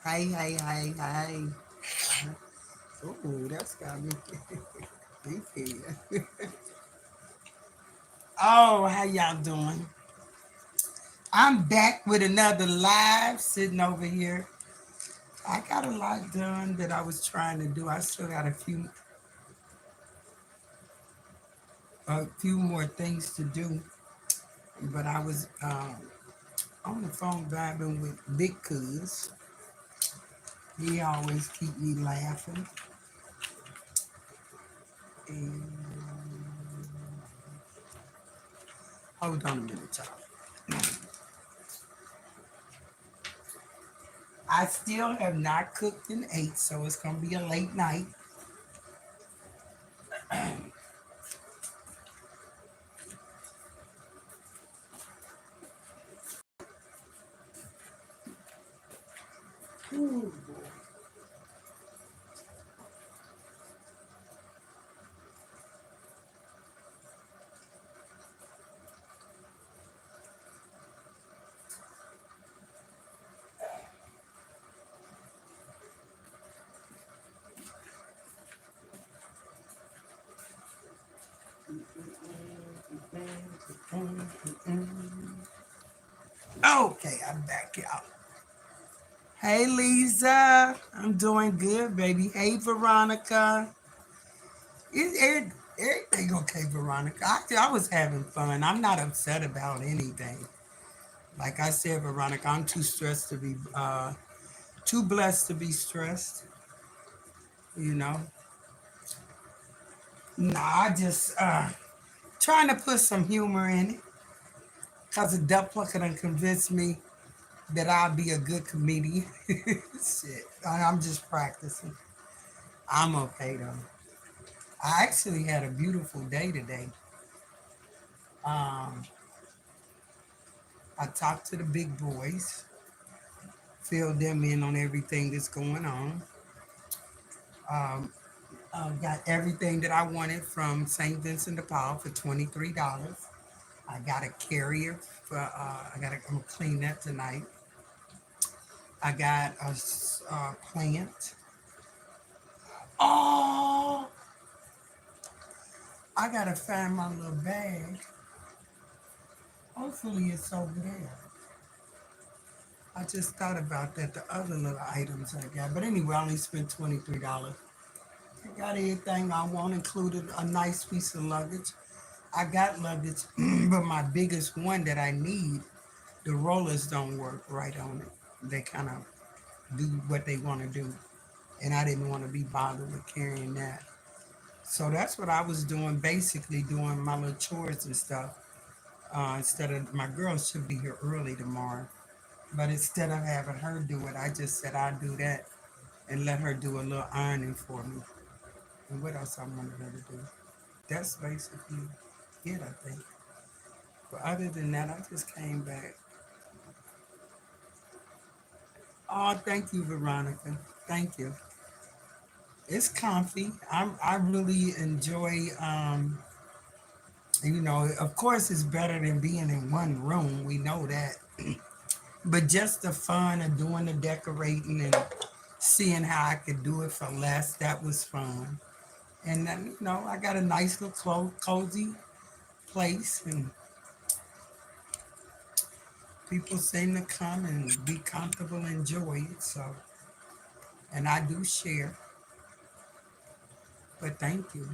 Hey, hey, hey, hey. Ooh, that's got me thinking. Oh, how y'all doing? I'm back with another live sitting over here. I got a lot done that I was trying to do. I still got a few more things to do, but I was on the phone vibing with Big Cuz. He always keep me laughing. And hold on a minute, y'all. I still have not cooked and ate, so it's gonna be a late night. Ooh, boy. Okay, I'm back out. Hey Lisa, I'm doing good, baby. Hey Veronica. Everything okay, Veronica? I was having fun. I'm not upset about anything. Like I said, Veronica, I'm too stressed to be, too blessed to be stressed. You know. Nah, I just trying to put some humor in it. Cause the duck plucker done convinced me that I'll be a good comedian. Shit, I'm just practicing. I'm okay though. I actually had a beautiful day today. Um, I talked to the big boys, filled them in on everything that's going on. Um, got everything that I wanted from St. Vincent de Paul for $23. I got a carrier for. I'm gonna clean that tonight. I got a plant. Oh, I gotta find my little bag. Hopefully it's over there. I just thought about that, the other little items I got. But anyway, I only spent $23. I got everything I want, included a nice piece of luggage. I got luggage, but my biggest one that I need, the rollers don't work right on it. They kind of do what they want to do. And I didn't want to be bothered with carrying that. So that's what I was doing, basically doing my little chores and stuff. Instead of my girl should be here early tomorrow. But instead of having her do it, I just said I'd do that and let her do a little ironing for me. And what else I wanted her to do? That's basically it, I think. But other than that, I just came back. Oh, thank you, Veronica. Thank you. It's comfy. I really enjoy. Of course, it's better than being in one room. We know that. But just the fun of doing the decorating and seeing how I could do it for less, that was fun. And then, I got a nice little cozy place, and people seem to come and be comfortable and enjoy it. So, and I do share. But thank you.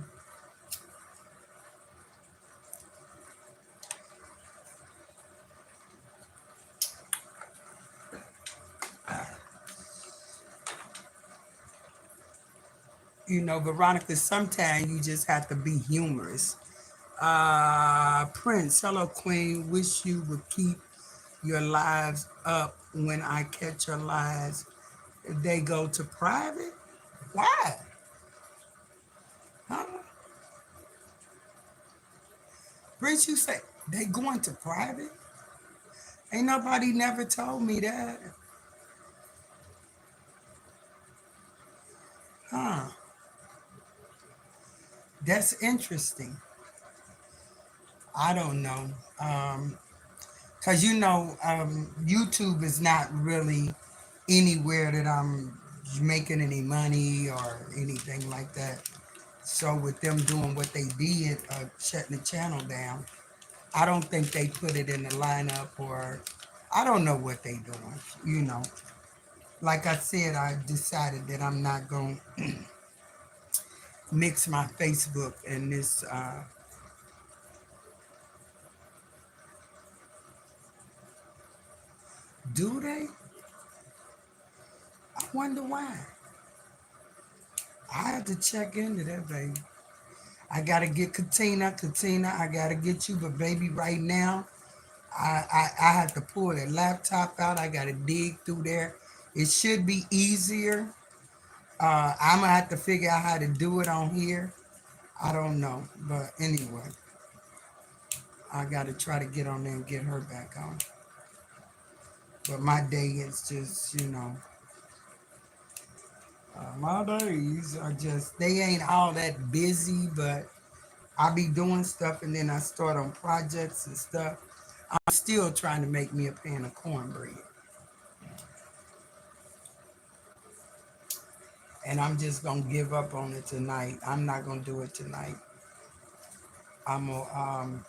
Veronica, sometimes you just have to be humorous. Prince, hello, Queen. Wish you would keep your lives up when I catch your lives. They go to private? Why? Huh? Prince, you say they going to private? Ain't nobody never told me that. Huh. That's interesting. I don't know. Because YouTube is not really. anywhere that I'm making any money or anything like that. So with them doing what they did, shutting the channel down, I don't think they put it in the lineup, or I don't know what they doing. You know, like I said, I decided that I'm not going to mix my Facebook and this. Do they? I wonder why. I had to check into that, baby. I gotta get Katina. Katina, I gotta get you, but baby, right now, I have to pull that laptop out. I gotta dig through there. It should be easier. I'm gonna have to figure out how to do it on here. I don't know, but anyway, I gotta try to get on there and get her back on. But my day is just, my days are just, they ain't all that busy, but I be doing stuff and then I start on projects and stuff. I'm still trying to make me a pan of cornbread. And I'm just gonna give up on it tonight. I'm not gonna do it tonight. I'm gonna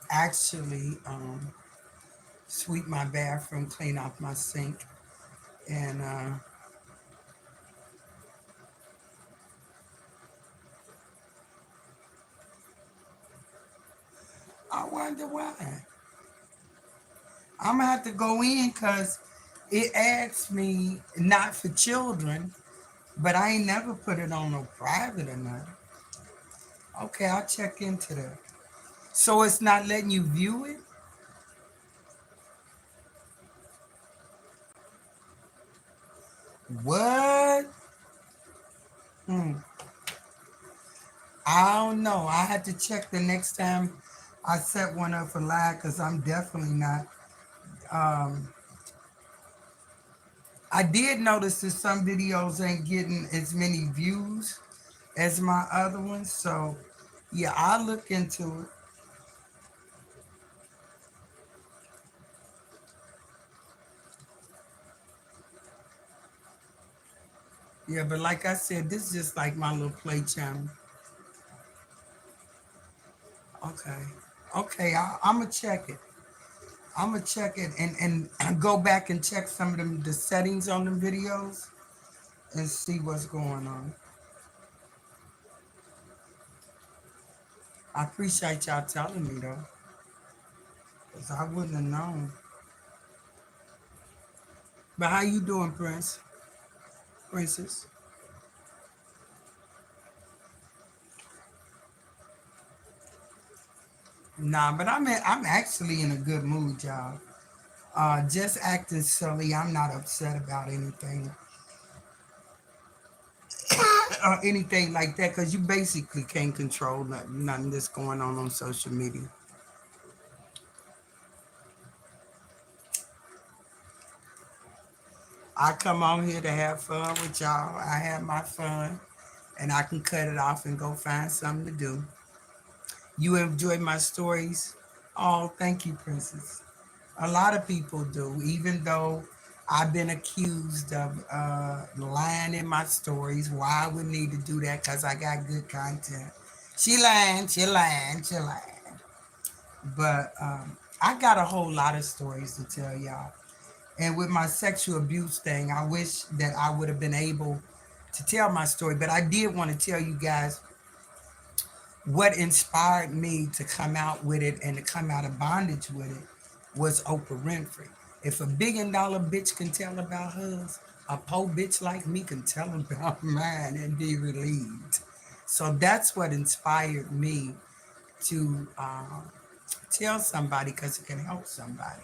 actually sweep my bathroom, clean off my sink, and I wonder why. I'm gonna have to go in because it asks me not for children, but I ain't never put it on no private or nothing. Okay, I'll check into that. So it's not letting you view it? What? Hmm. I don't know. I had to check the next time I set one up for live because I'm definitely not. Um, I did notice that some videos ain't getting as many views as my other ones. So, yeah, I'll look into it. Yeah, but like I said, this is just like my little play channel. Okay. Okay, I'm going to check it. I'm going to check it and go back and check some of them, the settings on the videos and see what's going on. I appreciate y'all telling me though, because I wouldn't have known. But how you doing, Princess? Nah, but I'm actually in a good mood, y'all. Just acting silly. I'm not upset about anything or anything like that, because you basically can't control nothing that's going on social media. I come on here to have fun with y'all. I have my fun, and I can cut it off and go find something to do. You enjoy my stories? Oh, thank you, Princess. A lot of people do, even though I've been accused of lying in my stories. Why I would need to do that? Because I got good content. She lying, she lying, she lying. But I got a whole lot of stories to tell y'all. And with my sexual abuse thing, I wish that I would have been able to tell my story. But I did want to tell you guys what inspired me to come out with it and to come out of bondage with it was Oprah Winfrey. If a $1 billion bitch can tell about hers, a poor bitch like me can tell about mine and be relieved. So that's what inspired me to tell somebody because it can help somebody.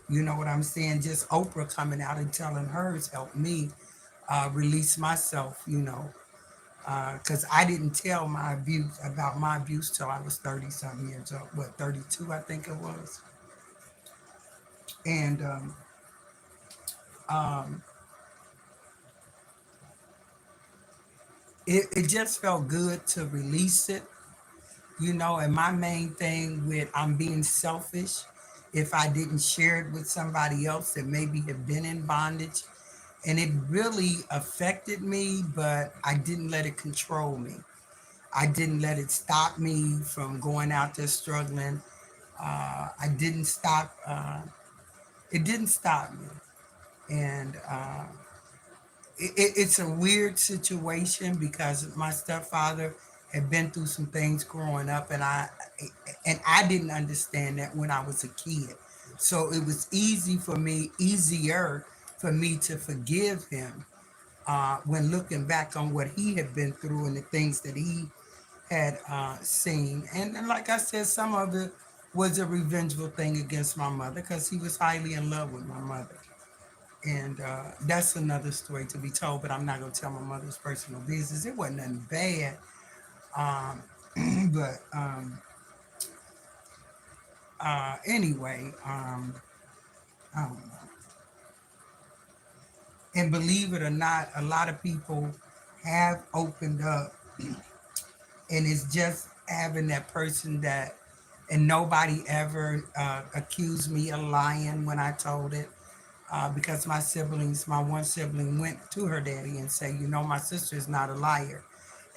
You know what I'm saying? Just Oprah coming out and telling hers helped me release myself, because I didn't tell my abuse about my abuse till I was 30 something years old. What, 32, I think it was. And um, it just felt good to release it, And my main thing with I'm being selfish, if I didn't share it with somebody else that maybe have been in bondage, And it really affected me, but I didn't let it control me. I didn't let it stop me from going out there struggling. I didn't stop. It didn't stop me, and it's a weird situation because my stepfather had been through some things growing up, and I didn't understand that when I was a kid. So it was easier for me to forgive him when looking back on what he had been through and the things that he had seen. And like I said, some of it was a revengeful thing against my mother because he was highly in love with my mother. And that's another story to be told, but I'm not going to tell my mother's personal business. It wasn't nothing bad. Um, but anyway, I don't know. And believe it or not, a lot of people have opened up, and it's just having that person that, and nobody ever accused me of lying when I told it. Because my one sibling went to her daddy and said, my sister is not a liar.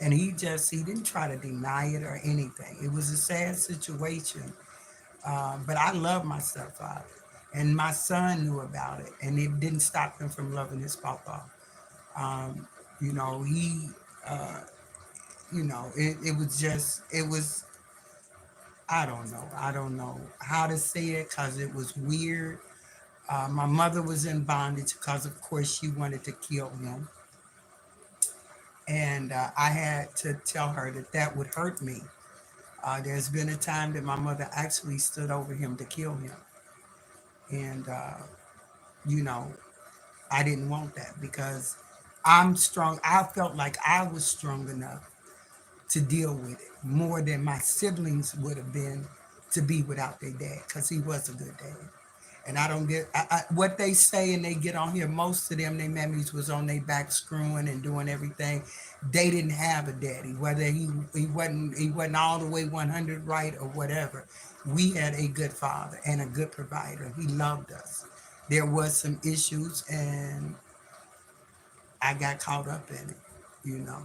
And he didn't try to deny it or anything. It was a sad situation. But I love my stepfather. And my son knew about it. And it didn't stop him from loving his papa. Um, you know, he, uh, it was, I don't know. I don't know how to say it because it was weird. My mother was in bondage because, of course, she wanted to kill him. And I had to tell her that that would hurt me. There's been a time that my mother actually stood over him to kill him. And, you know, I didn't want that because I'm strong. I felt like I was strong enough to deal with it more than my siblings would have been to be without their dad because he was a good dad. And I don't get what they say, and they get on here. Most of them, their memories was on their back screwing and doing everything. They didn't have a daddy, whether he wasn't all the way 100 right or whatever. We had a good father and a good provider. He loved us. There was some issues, and I got caught up in it. You know,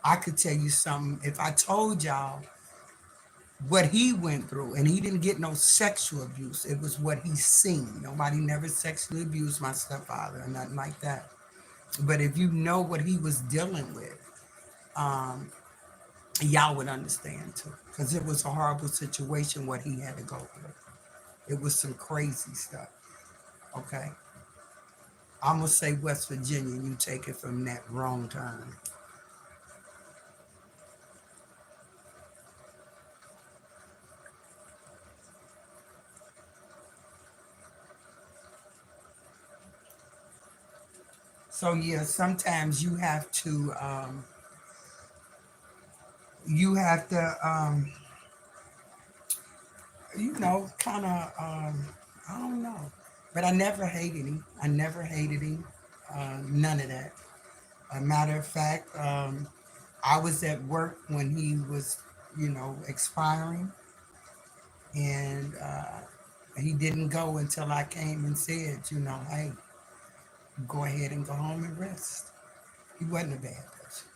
I could tell you something if I told y'all what he went through, and he didn't get no sexual abuse. It was what he seen. Nobody never sexually abused my stepfather or nothing like that. But if you know what he was dealing with, um, y'all would understand too, because it was a horrible situation what he had to go through. It was some crazy stuff. Okay, I'm gonna say West Virginia. You take it from that wrong turn. So yeah, sometimes you have to kind of, I don't know. But I never hated him. I never hated him. None of that. A matter of fact, I was at work when he was, expiring, and he didn't go until I came and said, hey, go ahead and go home and rest. He wasn't a bad person.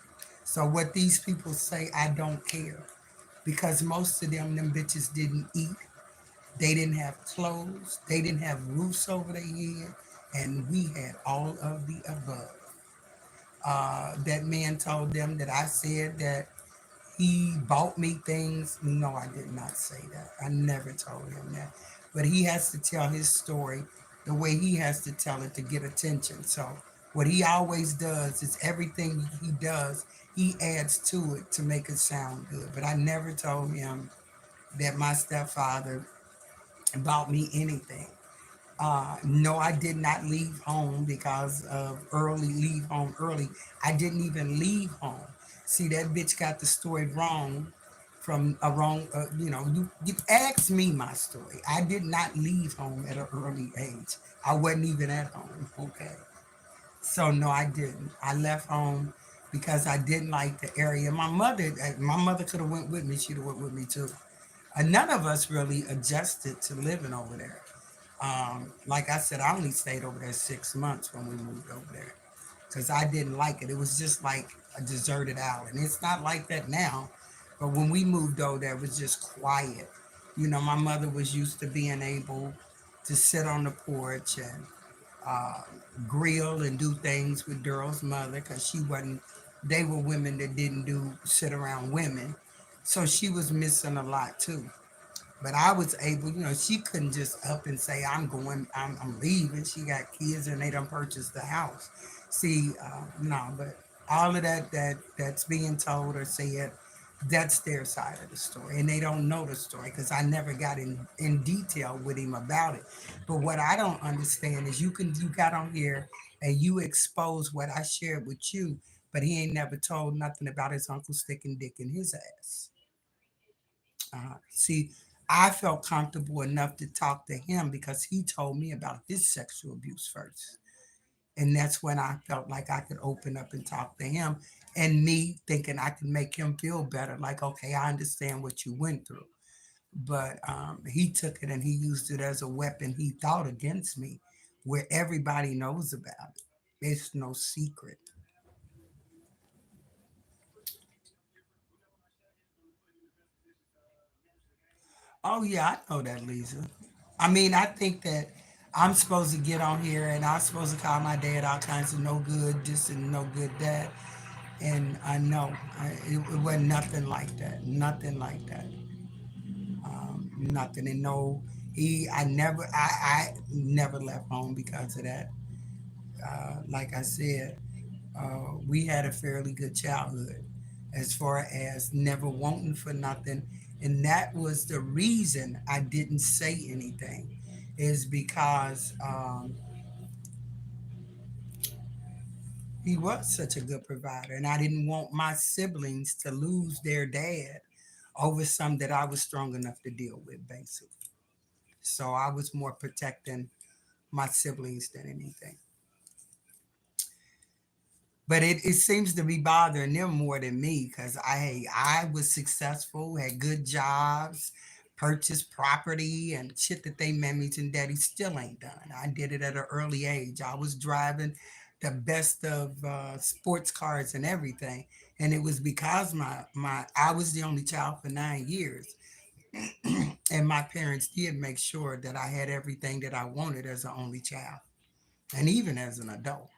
So what these people say, I don't care because most of them bitches didn't eat. They didn't have clothes. They didn't have roofs over their head. And we had all of the above. That man told them that I said that he bought me things. No, I did not say that. I never told him that. But he has to tell his story the way he has to tell it to get attention. So what he always does is everything he does, he adds to it to make it sound good. But I never told him that my stepfather bought me anything. No, I did not leave home because of leave home early. I didn't even leave home. See, that bitch got the story wrong from a wrong, you asked me my story. I did not leave home at an early age. I wasn't even at home, okay? So no, I didn't. I left home because I didn't like the area. My mother could have went with me. She'd have went with me too. None of us really adjusted to living over there. Like I said, I only stayed over there 6 months when we moved over there because I didn't like it. It was just like a deserted island. It's not like that now, but when we moved over there, it was just quiet. You know, my mother was used to being able to sit on the porch and uh, grill and do things with Daryl's mother because she wasn't. They were women that didn't do sit around women, so she was missing a lot too. But I was able, you know, she couldn't just up and say, I'm going, I'm leaving. She got kids and they done purchased the house. See, no, but all of that's being told or said, that's their side of the story. And they don't know the story because I never got in detail with him about it. But what I don't understand is you got on here and you expose what I shared with you, but he ain't never told nothing about his uncle sticking dick in his ass. See, I felt comfortable enough to talk to him because he told me about his sexual abuse first. And that's when I felt like I could open up and talk to him. And me thinking I could make him feel better, like, okay, I understand what you went through. But he took it and he used it as a weapon he thought against me, where everybody knows about it. It's no secret. Oh yeah, I know that, Lisa. I mean, I think that I'm supposed to get on here and I'm supposed to call my dad all kinds of no good this and no good that, and I know it wasn't nothing like that. Nothing like that. Nothing. And no, I never left home because of that. Like I said, we had a fairly good childhood as far as never wanting for nothing. And that was the reason I didn't say anything, is because he was such a good provider. And I didn't want my siblings to lose their dad over something that I was strong enough to deal with, basically. So I was more protecting my siblings than anything. But it seems to be bothering them more than me because I was successful, had good jobs, purchased property and shit that they mammies and daddies still ain't done. I did it at an early age. I was driving the best of sports cars and everything, and it was because my I was the only child for 9 years, and my parents did make sure that I had everything that I wanted as an only child, and even as an adult.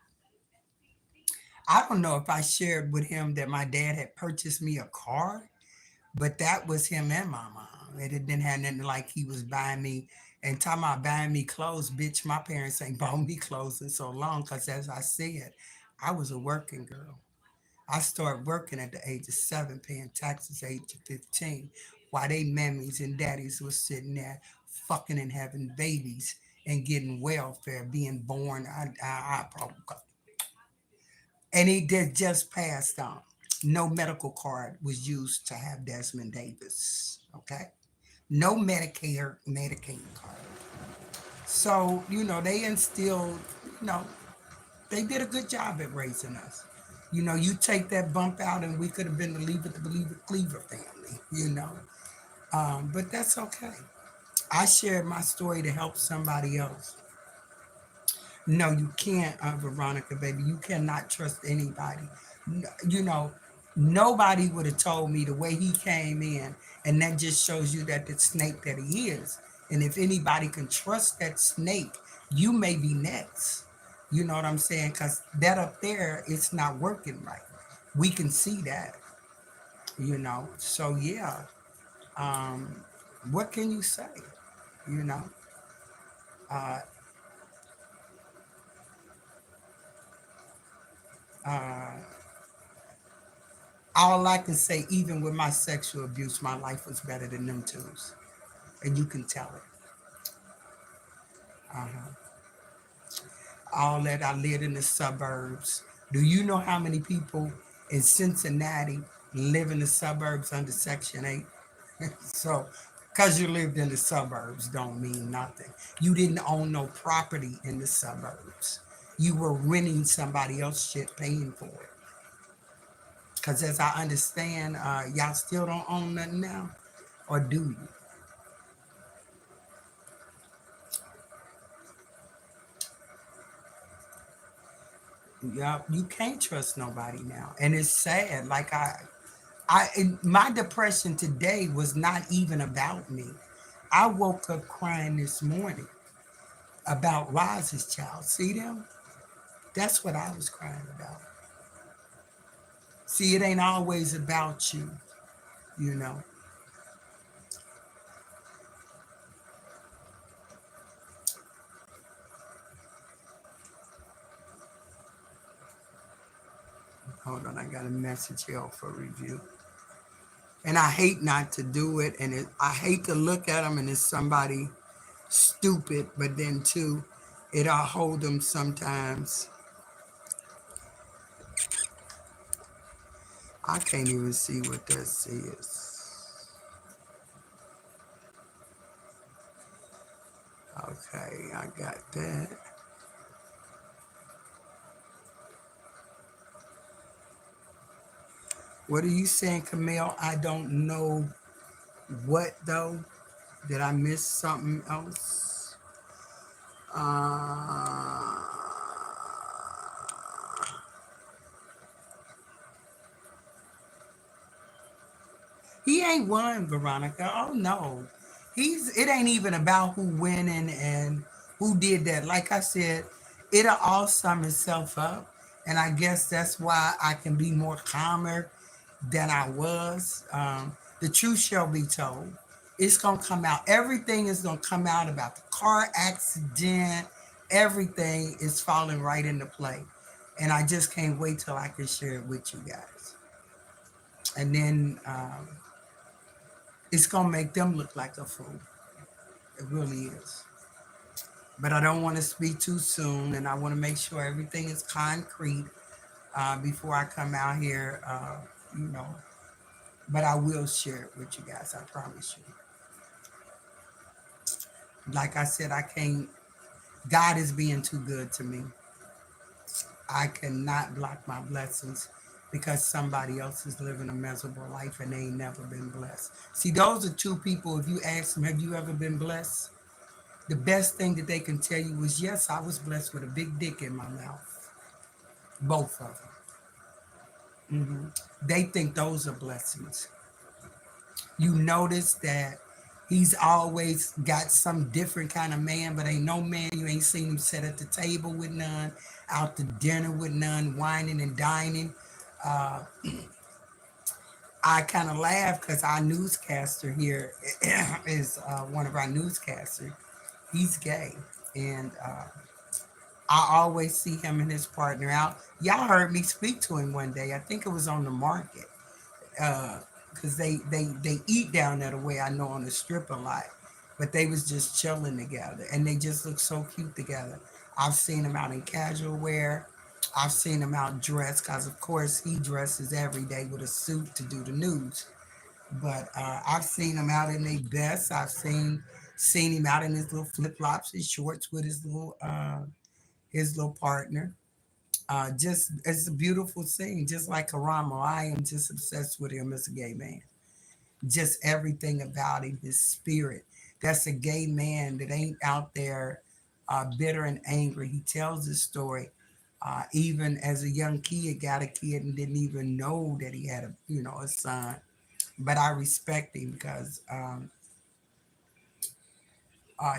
I don't know if I shared with him that my dad had purchased me a car, but that was him and my mom. It didn't have nothing like he was buying me and talking about buying me clothes. Bitch, my parents ain't bought me clothes in so long because, as I said, I was a working girl. I started working at the age of 7, paying taxes at the age of 15, while they mammies and daddies was sitting there fucking and having babies and getting welfare, being born. I probably and he did just passed on. No medical card was used to have Desmond Davis. Okay, no Medicare Medicaid card. So you know they instilled. You know they did a good job at raising us. You know, you take that bump out, and we could have been the Leave It to Believe It Cleaver family. You know, but that's okay. I shared my story to help somebody else. No, you can't, Veronica, baby. You cannot trust anybody. You know, nobody would have told me the way he came in, and that just shows you that the snake that he is. And if anybody can trust that snake, you may be next. You know what I'm saying? Because that up there, it's not working right. We can see that. You know. So yeah. Um, what can you say? You know. Uh, uh, all I can say, even with my sexual abuse, my life was better than them two's, and you can tell it. Uh-huh. All that I lived in the suburbs. Do you know how many people in Cincinnati live in the suburbs under Section 8? So, because you lived in the suburbs don't mean nothing. You didn't own no property in the suburbs. You were renting somebody else's shit, paying for it. Because as I understand, y'all still don't own nothing now, or do you? Yeah, you can't trust nobody now, and it's sad. Like my depression today was not even about me. I woke up crying this morning about Roz's child. See them? That's what I was crying about. See, it ain't always about you, you know. Hold on, I got a message here for review. And I hate not to do it, and I hate to look at them and it's somebody stupid, but then too, it'll hold them sometimes. I can't even see what this is. Okay, I got that. What are you saying, Camille? I don't know what though. Did I miss something else? Uh, he ain't won, Veronica. Oh no. It ain't even about who winning and who did that. Like I said, it'll all sum itself up. And I guess that's why I can be more calmer than I was. The truth shall be told. It's gonna come out. Everything is gonna come out about the car accident. Everything is falling right into play. And I just can't wait till I can share it with you guys. And then it's gonna make them look like a fool. It really is. But I don't want to speak too soon, and I want to make sure everything is concrete before I come out here. You know, but I will share it with you guys. I promise you. Like I said, I can't. God is being too good to me. I cannot block my blessings because somebody else is living a miserable life and they ain't never been blessed. See, those are two people. If you ask them, have you ever been blessed? The best thing that they can tell you is, yes, I was blessed with a big dick in my mouth. Both of them. They think those are blessings. You notice that he's always got some different kind of man, but ain't no man you ain't seen him sit at the table with none, out to dinner with none, whining and dining. Uh, I kind of laugh because our newscaster here is one of our newscasters. He's gay, and I always see him and his partner out. Y'all heard me speak to him one day. I think it was on the market because they eat down there the way I know on the strip a lot. But they was just chilling together, and they just look so cute together. I've seen them out in casual wear. I've seen him out dressed because, of course, he dresses every day with a suit to do the news. But I've seen him out in their best. I've seen him out in his little flip flops and shorts with his little partner. Just it's a beautiful scene, just like Karamo. I am just obsessed with him as a gay man. Just everything about him, his spirit. That's a gay man that ain't out there bitter and angry. He tells his story. Even as a young kid, got a kid and didn't even know that he had a son. But I respect him because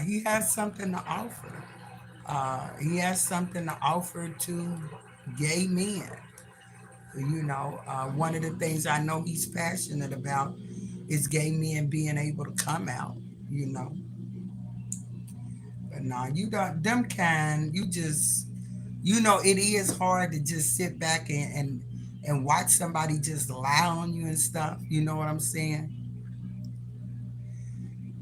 he has something to offer. He has something to offer to gay men. One of the things I know he's passionate about is gay men being able to come out, you know. But no, you don't, them kind, it is hard to just sit back and watch somebody just lie on you and stuff. You know what I'm saying?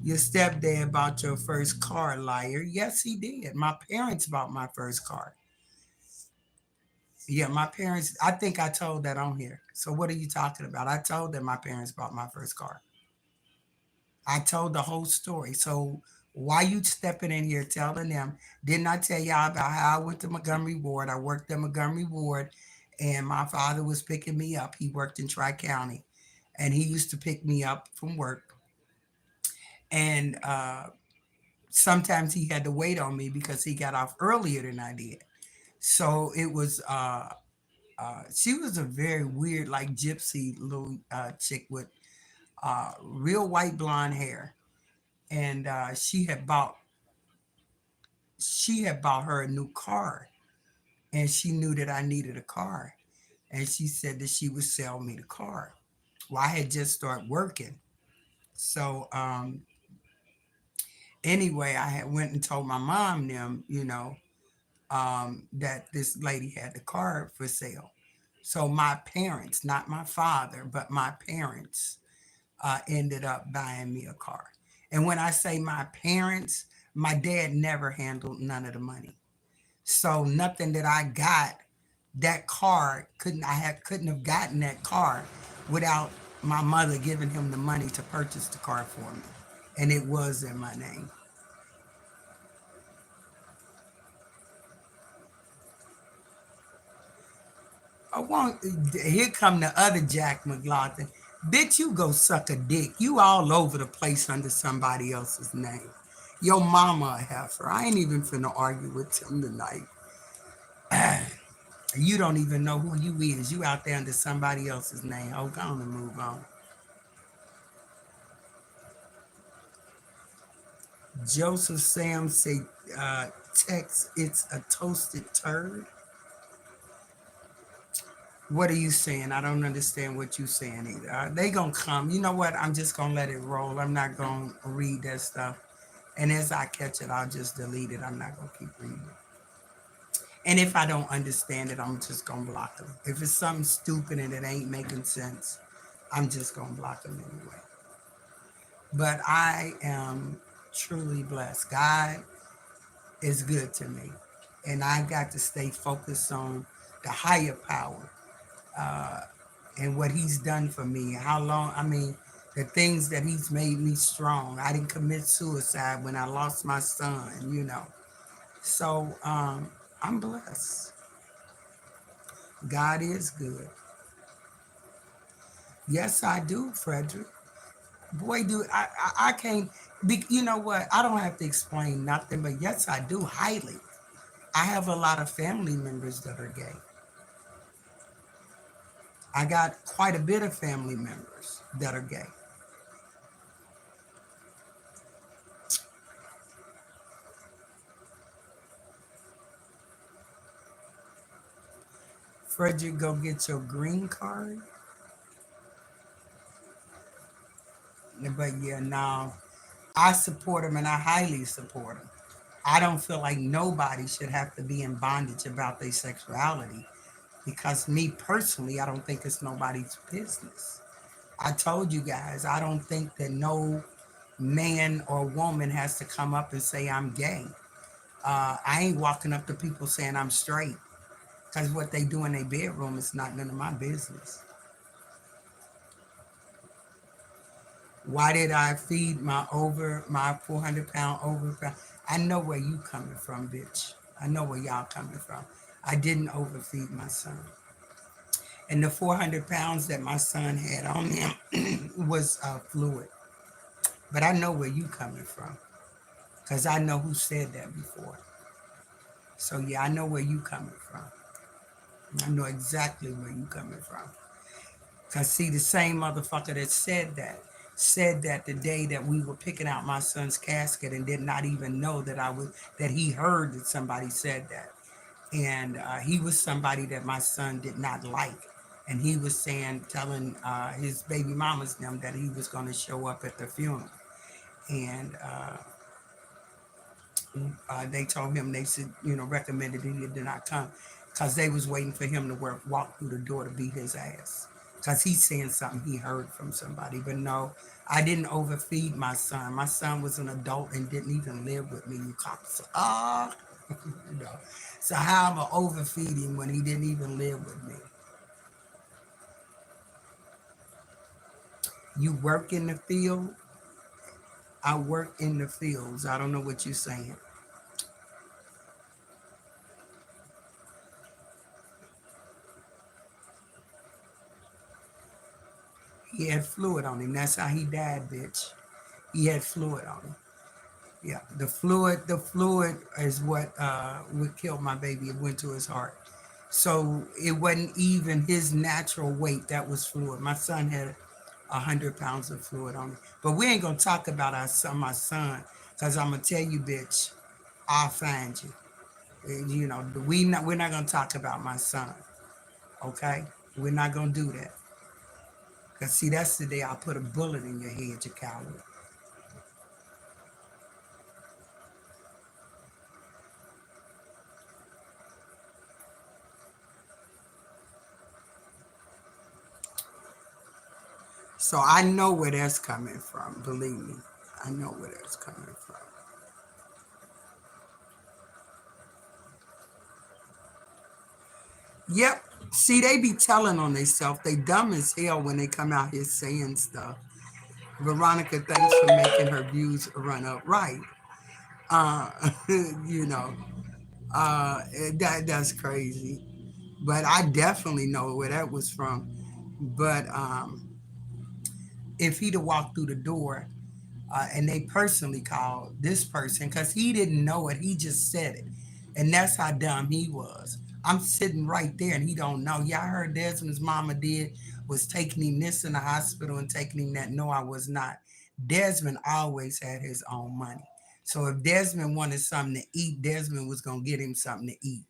Your stepdad bought your first car, liar. Yes, he did. My parents bought my first car. Yeah, my parents, I think I told that on here. So what are you talking about? I told them my parents bought my first car. I told the whole story. So why you stepping in here telling them? Didn't I tell y'all about how I went to Montgomery Ward? I worked at Montgomery Ward and my father was picking me up. He worked in Tri County and he used to pick me up from work. And sometimes he had to wait on me because he got off earlier than I did. So it was she was a very weird, like gypsy little chick with real white blonde hair, and she had bought her a new car, and she knew that I needed a car, and she said that she would sell me the car. Well, I had just started working, so anyway, I had went and told my mom them, that this lady had the car for sale. So my parents, not my father, but my parents, ended up buying me a car. And when I say my parents, my dad never handled none of the money. So nothing that I got, that car couldn't have gotten that car without my mother giving him the money to purchase the car for me. And it was in my name. I want here come the other Jack McLaughlin. Bitch, you go suck a dick. You all over the place under somebody else's name. Your mama a heifer. I ain't even finna argue with him tonight. You don't even know who you is. You out there under somebody else's name. Oh, go on and move on. Joseph Sam say text it's a toasted turd. What are you saying? I don't understand what you saying either. They gonna come. You know what? I'm just gonna let it roll. I'm not gonna read that stuff. And as I catch it, I'll just delete it. I'm not gonna keep reading it. And if I don't understand it, I'm just gonna block them. If it's something stupid and it ain't making sense, I'm just gonna block them anyway. But I am truly blessed. God is good to me, and I got to stay focused on the higher power, uh, and what He's done for me. How long? I mean, the things that He's made me strong. I didn't commit suicide when I lost my son. So I'm blessed. God is good. Yes, I do, Frederick. Boy, do I can't be, you know what? I don't have to explain nothing, but yes, I do highly. I have a lot of family members that are gay. I got quite a bit of family members that are gay. Frederick, go get your green card. But yeah, now I support him and I highly support him. I don't feel like nobody should have to be in bondage about their sexuality because me personally, I don't think it's nobody's business. I told you guys, I don't think that no man or woman has to come up and say I'm gay. I ain't walking up to people saying I'm straight because what they do in their bedroom is not none of my business. Why did I feed my 400-pound overpound? I know where you coming from, bitch. I know where y'all coming from. I didn't overfeed my son. And the 400 pounds that my son had on him was fluid. But I know where you coming from because I know who said that before. So yeah, I know where you coming from. I know exactly where you coming from. Cause see, the same motherfucker that said that the day that we were picking out my son's casket and did not even know that he heard that somebody said that, and he was somebody that my son did not like, and he was telling his baby mamas them that he was going to show up at the funeral, and they told him they said recommended he did not come because they was waiting for him to walk through the door to beat his ass because he's saying something he heard from somebody. But no, I didn't overfeed my son. My son was an adult and didn't even live with me. You cops, you know. So how am I overfeeding when he didn't even live with me? You work in the field. I work in the fields. I don't know what you're saying. He had fluid on him. That's how he died, bitch. He had fluid on him. Yeah, the fluid is what killed my baby. It went to his heart. So it wasn't even his natural weight that was fluid. My son had 100 pounds of fluid on him. But we ain't gonna talk about my son, cause I'm gonna tell you, bitch, I'll find you. You know, we're not gonna talk about my son. Okay, we're not gonna do that. Cause see, that's the day I put a bullet in your head, you coward. So I know where that's coming from. Believe me, I know where that's coming from. Yep. See, they be telling on themselves. They dumb as hell when they come out here saying stuff. Veronica, thanks for making her views run up. Right. Uh, you know, that's crazy. But I definitely know where that was from. But if he'd have walked through the door and they personally called this person because he didn't know it, he just said it, and that's how dumb he was. I'm sitting right there and he don't know. Yeah, I heard Desmond's mama did was taking him this in the hospital and taking him that. No, I was not. Desmond always had his own money. So if Desmond wanted something to eat, Desmond was gonna get him something to eat.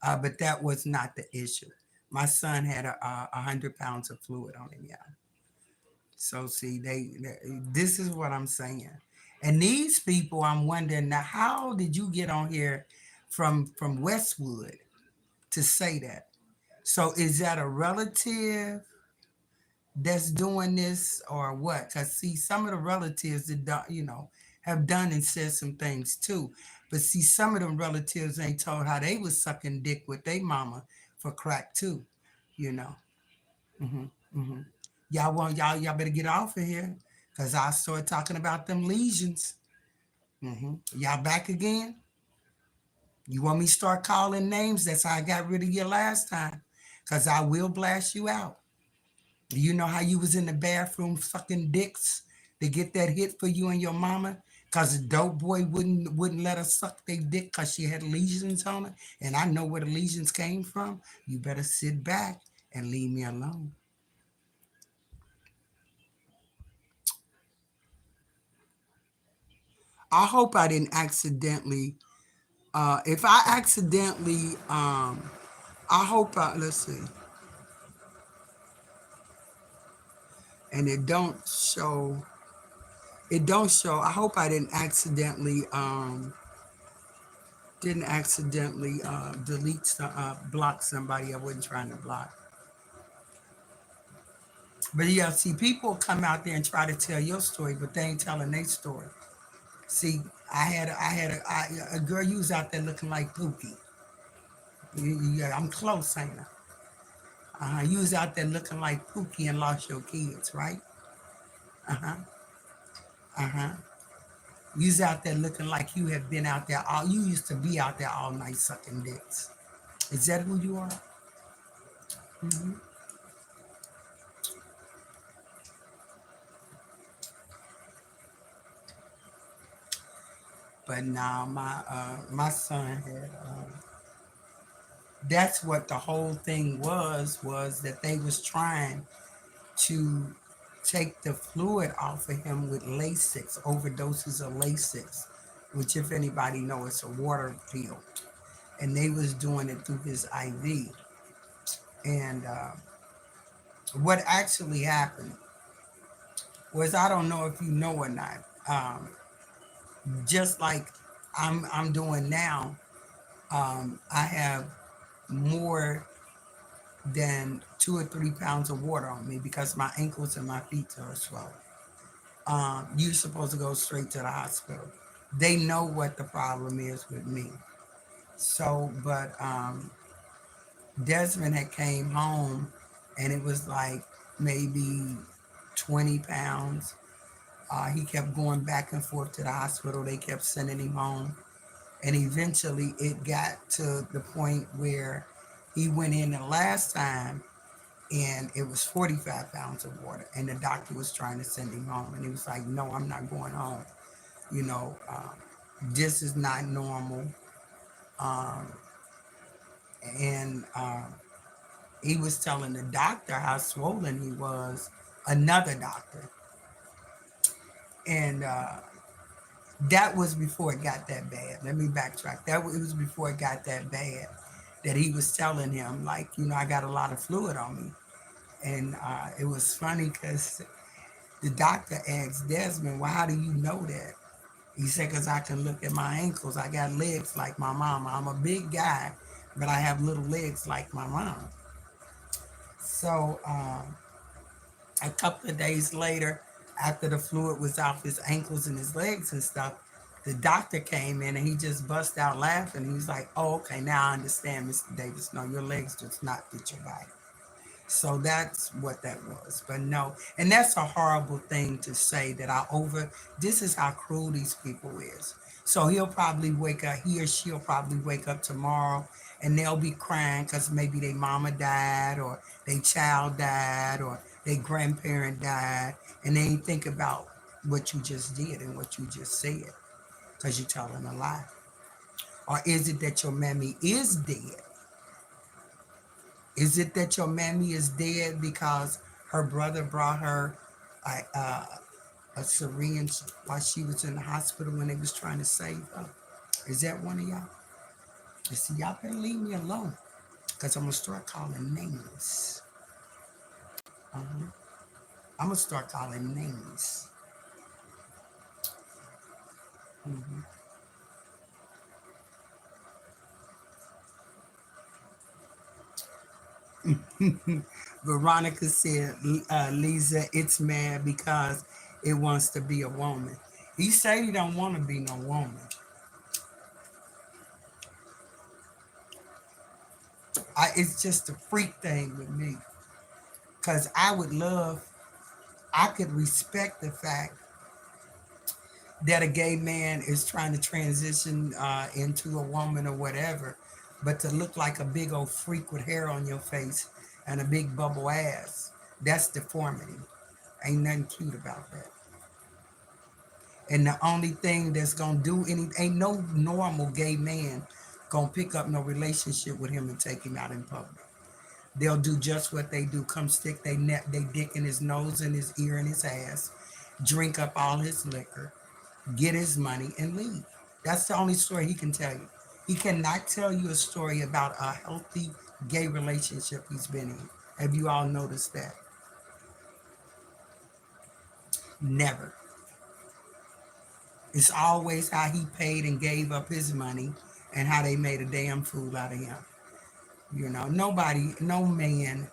But that was not the issue. My son had 100 pounds of fluid on him. Yeah. So see, this is what I'm saying. And these people, I'm wondering now, how did you get on here from Westwood to say that? So is that a relative that's doing this or what? Because see, some of the relatives that have done and said some things too. But see, some of them relatives ain't told how they was sucking dick with their mama for crack too. You know. Hmm. Hmm. Y'all better get off of here, cause I start talking about them lesions. Y'all back again? You want me to start calling names? That's how I got rid of you last time, cause I will blast you out. You know how you was in the bathroom sucking dicks to get that hit for you and your mama? Cause the dope boy wouldn't let her suck their dick cause she had lesions on her. And I know where the lesions came from. You better sit back and leave me alone. I hope I didn't accidentally. If I accidentally, I hope I let's see, and it don't show. It don't show. I hope I didn't accidentally block somebody I wasn't trying to block. But yeah, see, people come out there and try to tell your story, but they ain't telling their story. See, a girl you was out there looking like Pookie. Yeah, I'm close, ain't I? You was out there looking like Pookie and lost your kids, right? Uh huh. Uh huh. You was out there looking like you have been out there all. You used to be out there all night sucking dicks. Is that who you are? Hmm. But now my son had. That's what the whole thing was that they was trying to take the fluid off of him with Lasix, overdoses of Lasix, which if anybody know, it's a water pill, and they was doing it through his IV. And what actually happened was, I don't know if you know or not, just like I'm doing now, I have more than 2 or 3 pounds of water on me because my ankles and my feet are swollen. You're supposed to go straight to the hospital. They know what the problem is with me. So, but Desmond had came home, and it was like maybe 20 pounds. He kept going back and forth to the hospital. They kept sending him home. And eventually it got to the point where he went in the last time and it was 45 pounds of water. And the doctor was trying to send him home. And he was like, no, I'm not going home. You know, this is not normal. Um, and he was telling the doctor how swollen he was, another doctor. And that was before it got that bad. Let me backtrack. It was before it got that bad that he was telling him, like, you know, I got a lot of fluid on me. And it was funny because the doctor asked Desmond, well, how do you know that? He said, because I can look at my ankles. I got legs like my mama. I'm a big guy, but I have little legs like my mom. So a couple of days later, after the fluid was off his ankles and his legs and stuff, the doctor came in and he just bust out laughing. He's like, oh, okay, now I understand, Mr. Davis. No, your legs does not fit your body. So that's what that was. But no, and that's a horrible thing to say that this is how cruel these people is. So he'll probably wake up, he or she'll probably wake up tomorrow and they'll be crying because maybe their mama died or their child died or their grandparent died. And they ain't think about what you just did and what you just said because you're telling a lie. Or is it that your mammy is dead? Is it that your mammy is dead because her brother brought her a syringe while she was in the hospital when they was trying to save her? Is that one of y'all? You see, y'all better leave me alone because I'm going to start calling names. Uh-huh. I'm going to start calling names. Mm-hmm. Veronica said, Lisa, it's mad because it wants to be a woman. He said he don't want to be no woman. It's just a freak thing with me. Because I could respect the fact that a gay man is trying to transition into a woman or whatever, but to look like a big old freak with hair on your face and a big bubble ass, that's deformity. Ain't nothing cute about that. And the only thing that's gonna ain't no normal gay man gonna pick up no relationship with him and take him out in public. They'll do just what they do. Come stick they dick in his nose and his ear and his ass, drink up all his liquor, get his money, and leave. That's the only story he can tell you. He cannot tell you a story about a healthy gay relationship he's been in. Have you all noticed that? Never. It's always how he paid and gave up his money and how they made a damn fool out of him. You know, nobody, no man,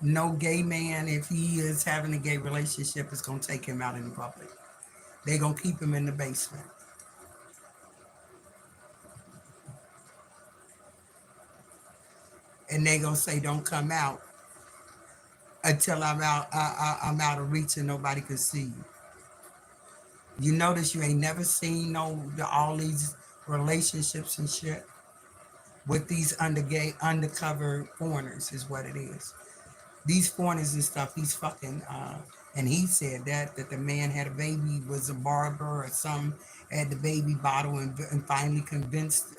no gay man, if he is having a gay relationship, is going to take him out in public. They're going to keep him in the basement. And they're going to say, don't come out until I'm out of reach and nobody can see you. You notice you ain't never seen all these relationships and shit with these undercover foreigners is what it is. These foreigners and stuff, he's fucking, and he said that the man had a baby, was a barber or some, had the baby bottle and finally convinced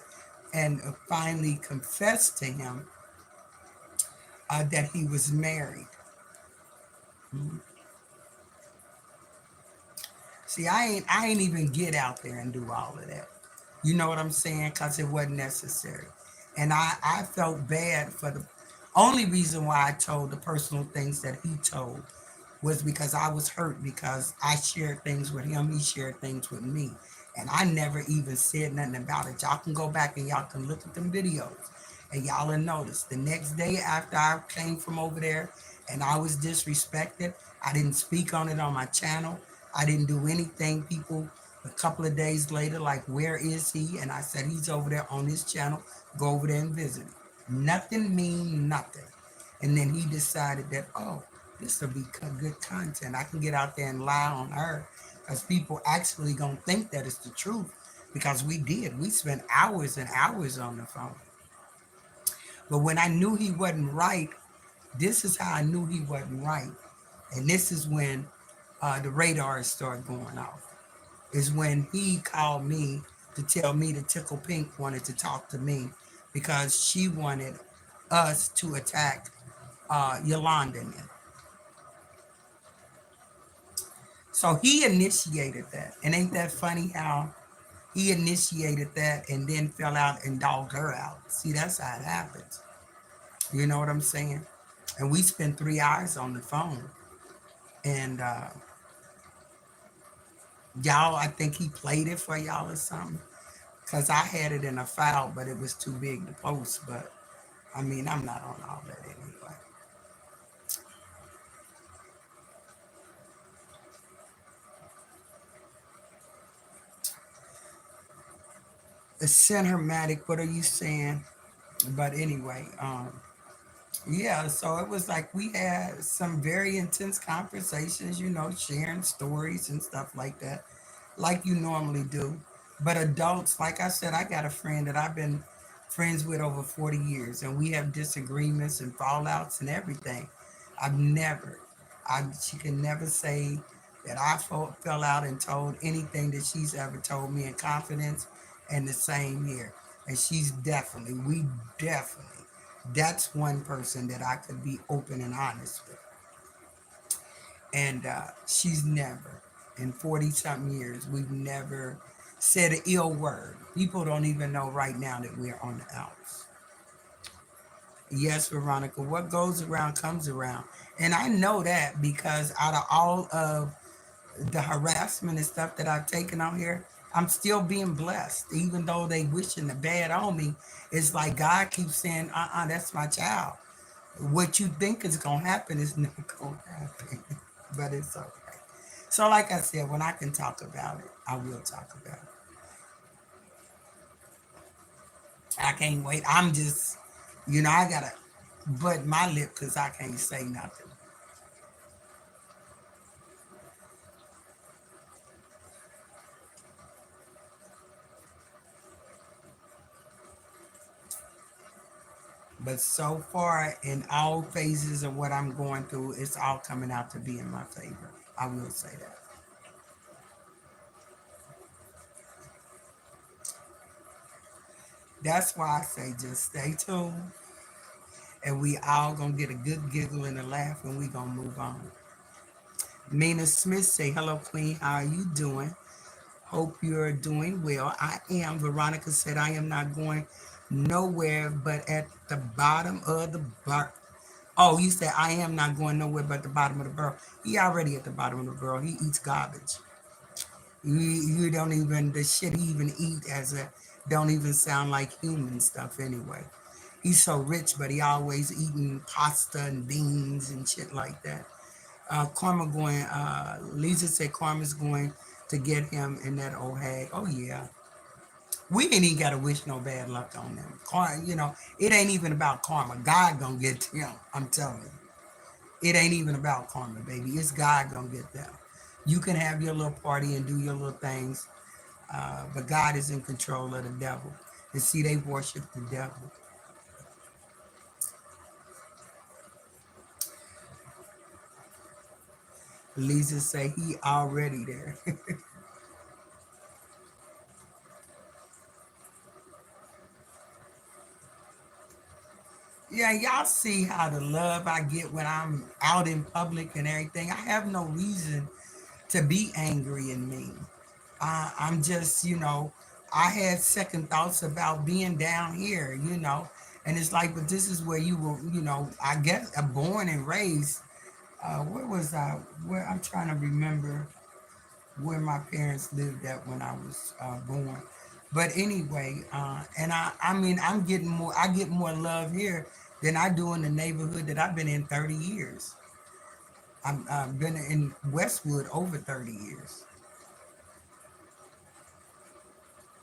and finally confessed to him that he was married. Mm-hmm. See, I ain't even get out there and do all of that. You know what I'm saying? Because it wasn't necessary. And I felt bad for the only reason why I told the personal things that he told was because I was hurt because I shared things with him, he shared things with me. And I never even said nothing about it. Y'all can go back and y'all can look at them videos and y'all will notice the next day after I came from over there and I was disrespected, I didn't speak on it on my channel. I didn't do anything. People a couple of days later, like, where is he? And I said, he's over there on his channel. Go over there and visit him. Nothing mean nothing. And then he decided that, oh, this will be good content. I can get out there and lie on her because people actually gonna think that it's the truth because we did. We spent hours and hours on the phone. But when I knew he wasn't right, this is how I knew he wasn't right. And this is when the radars started going off. is when he called me to tell me that Tickle Pink wanted to talk to me because she wanted us to attack Yolanda. So he initiated that. And ain't that funny how he initiated that and then fell out and dogged her out? See, that's how it happens. You know what I'm saying? And we spent 3 hours on the phone. And y'all, I think he played it for y'all or something. Because I had it in a file, but it was too big to post. But I mean, I'm not on all that anyway. The cinematic, what are you saying? But anyway, yeah, so it was like we had some very intense conversations, sharing stories and stuff like that, like you normally do. But adults, like I said, I got a friend that I've been friends with over 40 years, and we have disagreements and fallouts and everything. I've never, she can never say that I fell out and told anything that she's ever told me in confidence, and the same here. And we definitely, that's one person that I could be open and honest with. And she's never, in 40 something years, we've never said an ill word. People don't even know right now that we're on the outs. Yes, Veronica, what goes around comes around. And I know that because out of all of the harassment and stuff that I've taken out here, I'm still being blessed. Even though they wishing the bad on me, it's like God keeps saying, that's my child. What you think is going to happen is not going to happen. But it's okay. So, like I said, when I can talk about it, I will talk about it. I can't wait. I'm just, I got to button my lip because I can't say nothing. But so far, in all phases of what I'm going through, it's all coming out to be in my favor. I will say that. That's why I say just stay tuned, and we all gonna get a good giggle and a laugh, and we gonna move on. Mina Smith say, "Hello, Queen. How are you doing? Hope you're doing well. I am." Veronica said, "I am not going nowhere but at the bottom of the bar." Oh, you said, "I am not going nowhere but the bottom of the barrel." He already at the bottom of the barrel. He eats garbage. You don't even, the shit he even eat as a, don't even sound like human stuff anyway. He's so rich, but he always eating pasta and beans and shit like that. Karma going, Lisa said Karma's going to get him in that old hag. Oh, yeah. We ain't even got to wish no bad luck on them. It ain't even about karma. God gonna get to him. I'm telling you. It ain't even about karma, baby. It's God gonna get them. You can have your little party and do your little things, but God is in control of the devil. And see, they worship the devil. Lisa say he already there. Yeah, y'all see how the love I get when I'm out in public and everything. I have no reason to be angry and mean. I'm just, I had second thoughts about being down here, and it's like, but this is where you were, I guess, born and raised. Where was I? Where I'm trying to remember where my parents lived at when I was born. But anyway, and I mean, I get more love here than I do in the neighborhood that I've been in 30 years. I've been in Westwood over 30 years.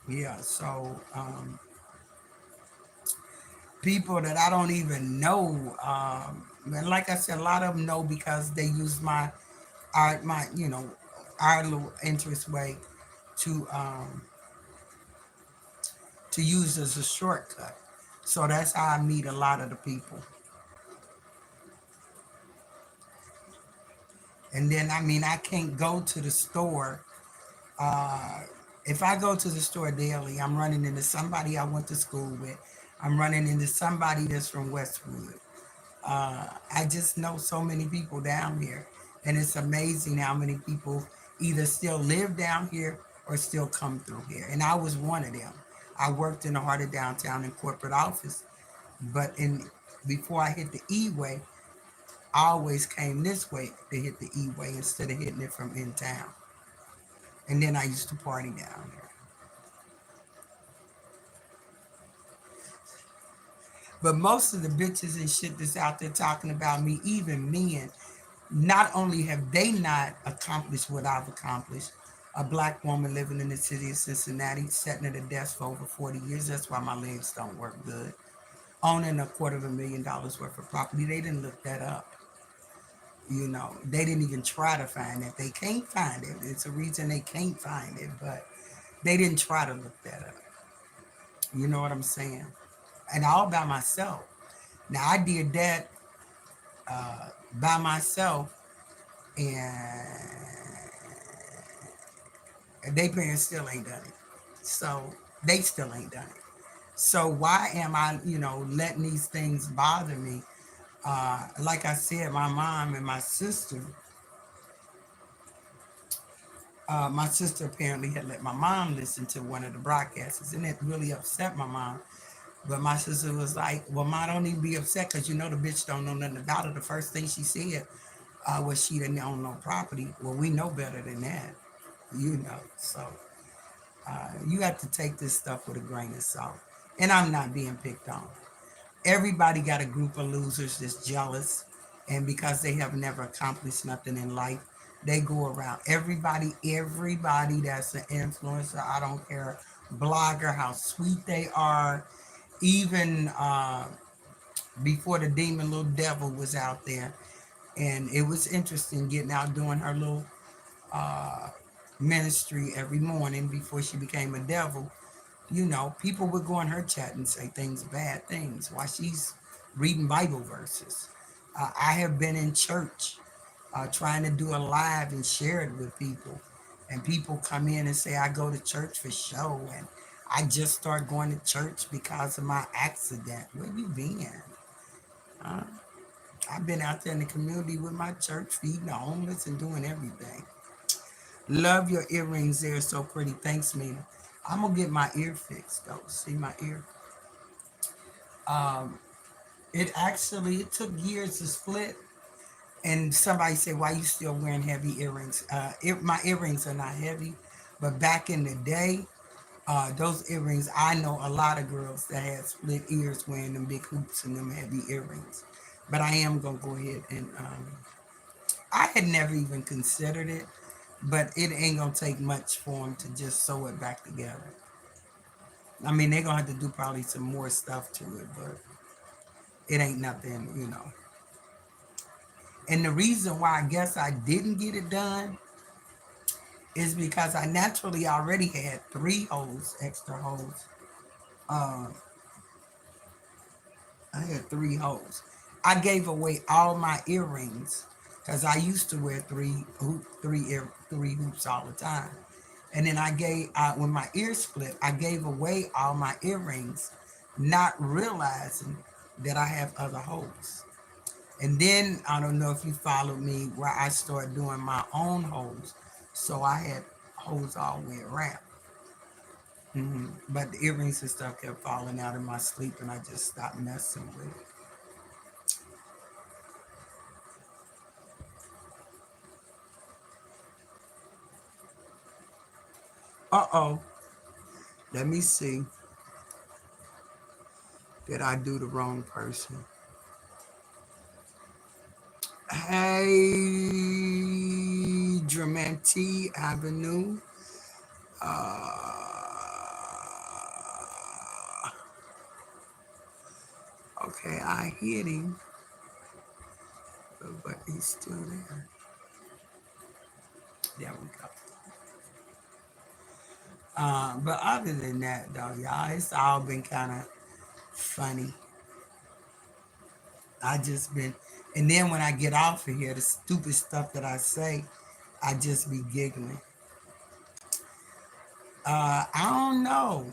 Yeah, so people that I don't even know, and like I said, a lot of them know because they use my, our little interest way to um, to use as a shortcut. So that's how I meet a lot of the people. And then, I mean, I can't go to the store Uh, if I go to the store daily, I'm running into somebody I went to school with. I'm running into somebody that's from Westwood. I just know so many people down here, and it's amazing how many people either still live down here or still come through here. And I was one of them. I worked in the heart of downtown in corporate office, but in before I hit the E-way, I always came this way to hit the E-way instead of hitting it from in town. And then I used to party down here. But most of the bitches and shit that's out there talking about me, even men, not only have they not accomplished what I've accomplished, a black woman living in the city of Cincinnati, sitting at a desk for over 40 years, that's why my legs don't work good, owning $250,000 worth of property, they didn't look that up. You know, they didn't even try to find it. They can't find it. It's a reason they can't find it, but they didn't try to look that up. You know what I'm saying? And all by myself. Now I did that by myself, and they parents still ain't done it. So they still ain't done it. So why am I, letting these things bother me? Like I said, my mom and my sister apparently had let my mom listen to one of the broadcasts, and it really upset my mom. But my sister was like, "Well, ma, don't even be upset because you know the bitch don't know nothing about it." The first thing she said was she didn't own no property. Well, we know better than that, you know. So you have to take this stuff with a grain of salt. And I'm not being picked on. Everybody got a group of losers that's jealous, and because they have never accomplished nothing in life, they go around everybody that's an influencer. I don't care, blogger, how sweet they are. Even before the demon little devil was out there, and it was interesting getting out doing her little uh, ministry every morning before she became a devil. People would go in her chat and say things, bad things, while she's reading Bible verses. I have been in church trying to do a live and share it with people. And people come in and say, I go to church for show. And I just start going to church because of my accident. Where you been? Uh, I've been out there in the community with my church, feeding the homeless and doing everything. Love your earrings. They're so pretty. Thanks, Mina. I'm going to get my ear fixed, though. See my ear? Um, it took years to split. And somebody said, why you still wearing heavy earrings? My earrings are not heavy. But back in the day, those earrings, I know a lot of girls that had split ears wearing them big hoops and them heavy earrings. But I am going to go ahead and I had never even considered it, but it ain't going to take much for them to just sew it back together. I mean, they're going to have to do probably some more stuff to it, but it ain't nothing. And the reason why I guess I didn't get it done is because I naturally already had 3 holes, extra holes. Uh, I had 3 holes. I gave away all my earrings because I used to wear three hoops all the time. And then when my ear split, I gave away all my earrings, not realizing that I have other holes. And then I don't know if you followed me where I started doing my own holes. So I had holes all the way around. But the earrings and stuff kept falling out in my sleep, and I just stopped messing with it. Uh oh. Let me see. Did I do the wrong person? Hey, Dramati Avenue. Okay, I hit him, but he's still there. There we go. But other than that, though, y'all, it's all been kind of funny. I just been, and then when I get off of here, the stupid stuff that I say, I just be giggling. I don't know,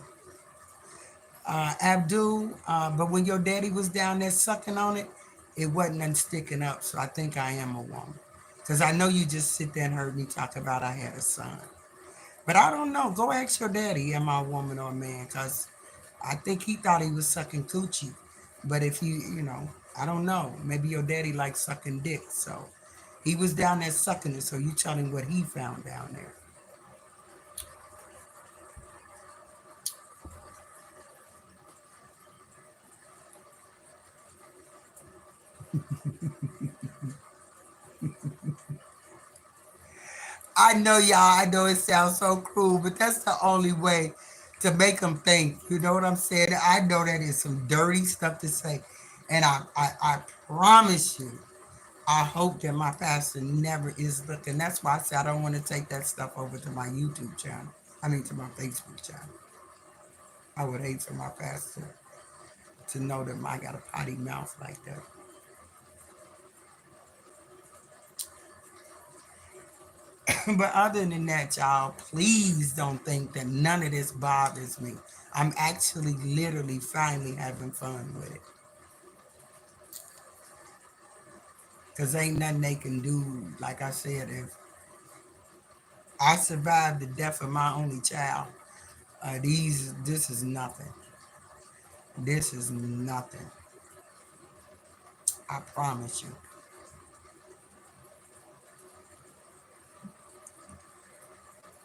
Abdul, but when your daddy was down there sucking on it, it wasn't none sticking up. So I think I am a woman. Because I know you just sit there and heard me talk about I had a son. But I don't know. Go ask your daddy, am I a woman or a man? Because I think he thought he was sucking coochie. But if I don't know. Maybe your daddy likes sucking dick. So he was down there sucking it. So you tell him what he found down there. I know, y'all. I know it sounds so cruel, but that's the only way to make them think. You know what I'm saying? I know that is some dirty stuff to say. And I promise you, I hope that my pastor never is looking. That's why I said I don't want to take that stuff over to my YouTube channel. I mean, to my Facebook channel. I would hate for my pastor to know that I got a potty mouth like that. But other than that, y'all, please don't think that none of this bothers me. I'm actually literally finally having fun with it. Because ain't nothing they can do. Like I said, if I survived the death of my only child, this is nothing. This is nothing. I promise you.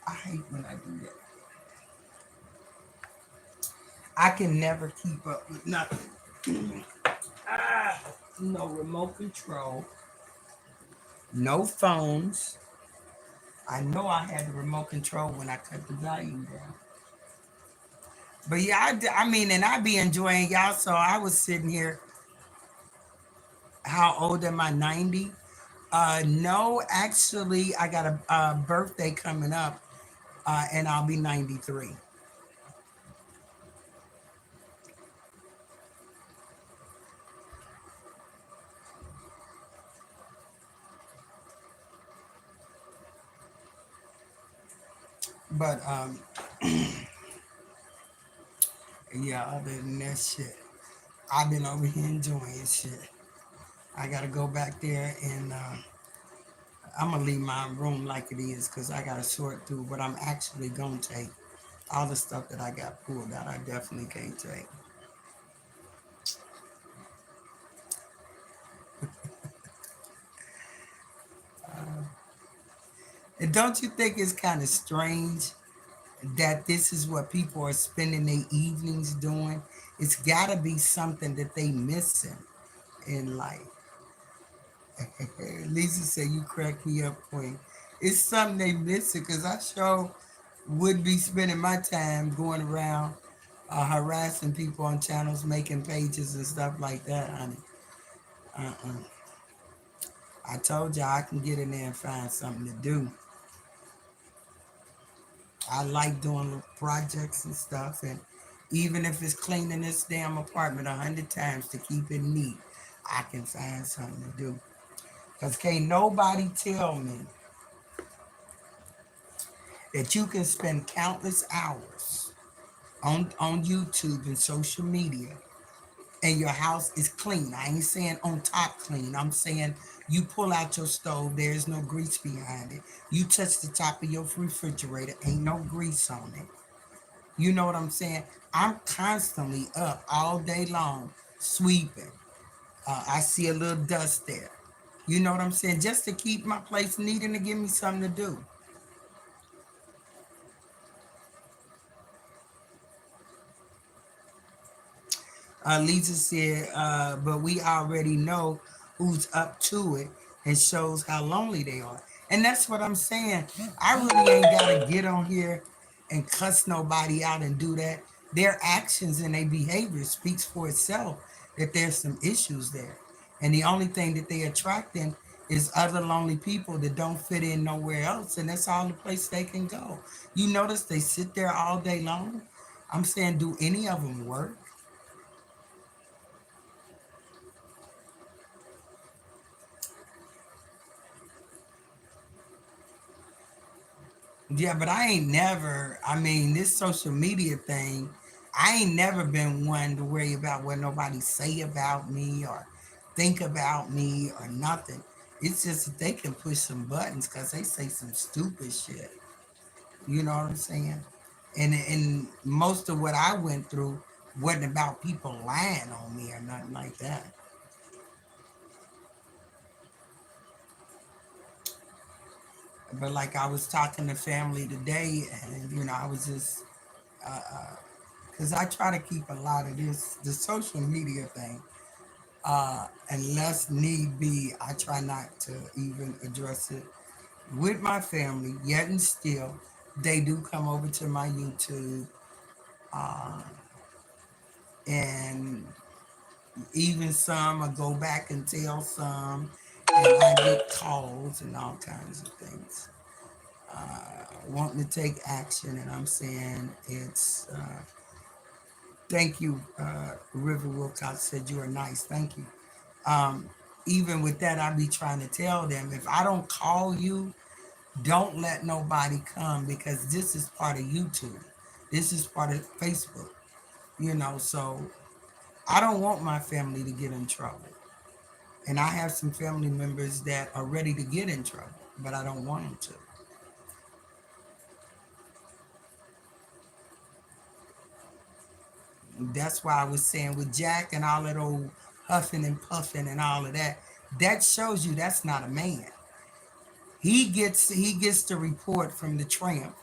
I hate when I do that. I can never keep up with nothing. No remote control, no phones. I know I had the remote control when I cut the volume down. But yeah, I mean, and I be enjoying y'all. So I was sitting here. How old am I? 90? No, actually, I got a birthday coming up, and I'll be 93. But yeah, other than that shit, I've been over here enjoying shit. I gotta go back there and I'm gonna leave my room like it is because I gotta sort through what I'm actually gonna take. All the stuff that I got pulled out, I definitely can't take. And don't you think it's kind of strange that this is what people are spending their evenings doing? It's gotta be something that they missing in life. Lisa said you crack me up, Queen. It's something they missing because I sure would be spending my time going around harassing people on channels, making pages and stuff like that, honey. Uh-uh. I told you I can get in there and find something to do. I like doing little projects and stuff, and even if it's cleaning this damn apartment 100 times to keep it neat, I can find something to do. Cause can't nobody tell me that you can spend countless hours on YouTube and social media and your house is clean. I ain't saying on top clean. I'm saying you pull out your stove, there's no grease behind it. You touch the top of your refrigerator, ain't no grease on it. You know what I'm saying? I'm constantly up all day long sweeping. I see a little dust there. You know what I'm saying? Just to keep my place neat and to give me something to do. Lisa said, but we already know who's up to it and shows how lonely they are. And that's what I'm saying. I really ain't got to get on here and cuss nobody out and do that. Their actions and their behavior speaks for itself that there's some issues there. And the only thing that they attracting is other lonely people that don't fit in nowhere else. And that's all the place they can go. You notice they sit there all day long. I'm saying, do any of them work? Yeah, but I ain't never, I mean, this social media thing, I ain't never been one to worry about what nobody say about me or think about me or nothing. It's just that they can push some buttons because they say some stupid shit. You know what I'm saying? And most of what I went through wasn't about people lying on me or nothing like that. But like I was talking to family today, and I was just because I try to keep a lot of this the social media thing. Unless need be, I try not to even address it with my family. Yet and still, they do come over to my YouTube, uh, and even some I go back and tell some, and I get calls and all kinds of things. Wanting to take action, and I'm saying it's. Thank you, River Wilcox said you are nice. Thank you. Um, Even with that, I be trying to tell them if I don't call you, don't let nobody come because this is part of YouTube. This is part of Facebook. So I don't want my family to get in trouble. And I have some family members that are ready to get in trouble, but I don't want them to. That's why I was saying with Jack and all that old huffing and puffing and all of that, that shows you that's not a man. He gets the report from the tramp.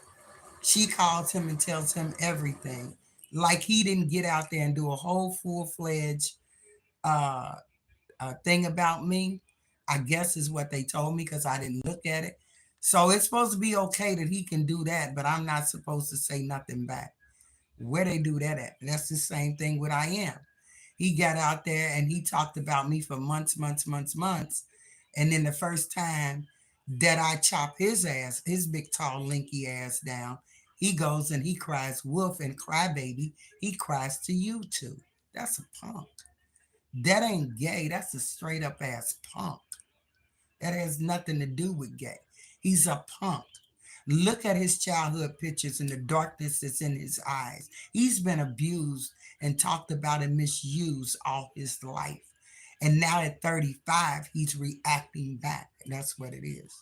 She calls him and tells him everything. Like he didn't get out there and do a whole full-fledged uh, thing about me. I guess is what they told me because I didn't look at it. So it's supposed to be okay that he can do that, but I'm not supposed to say nothing back. Where they do that at? That's the same thing with I am. He got out there and he talked about me for months, months, months, months. And then the first time that I chop his ass, his big tall linky ass down, he goes and he cries wolf and crybaby. He cries to you too. That's a punk. That ain't gay. That's a straight up ass punk. That has nothing to do with gay. He's a punk. Look at his childhood pictures and the darkness that's in his eyes. He's been abused and talked about and misused all his life. And now at 35, he's reacting back. That's what it is.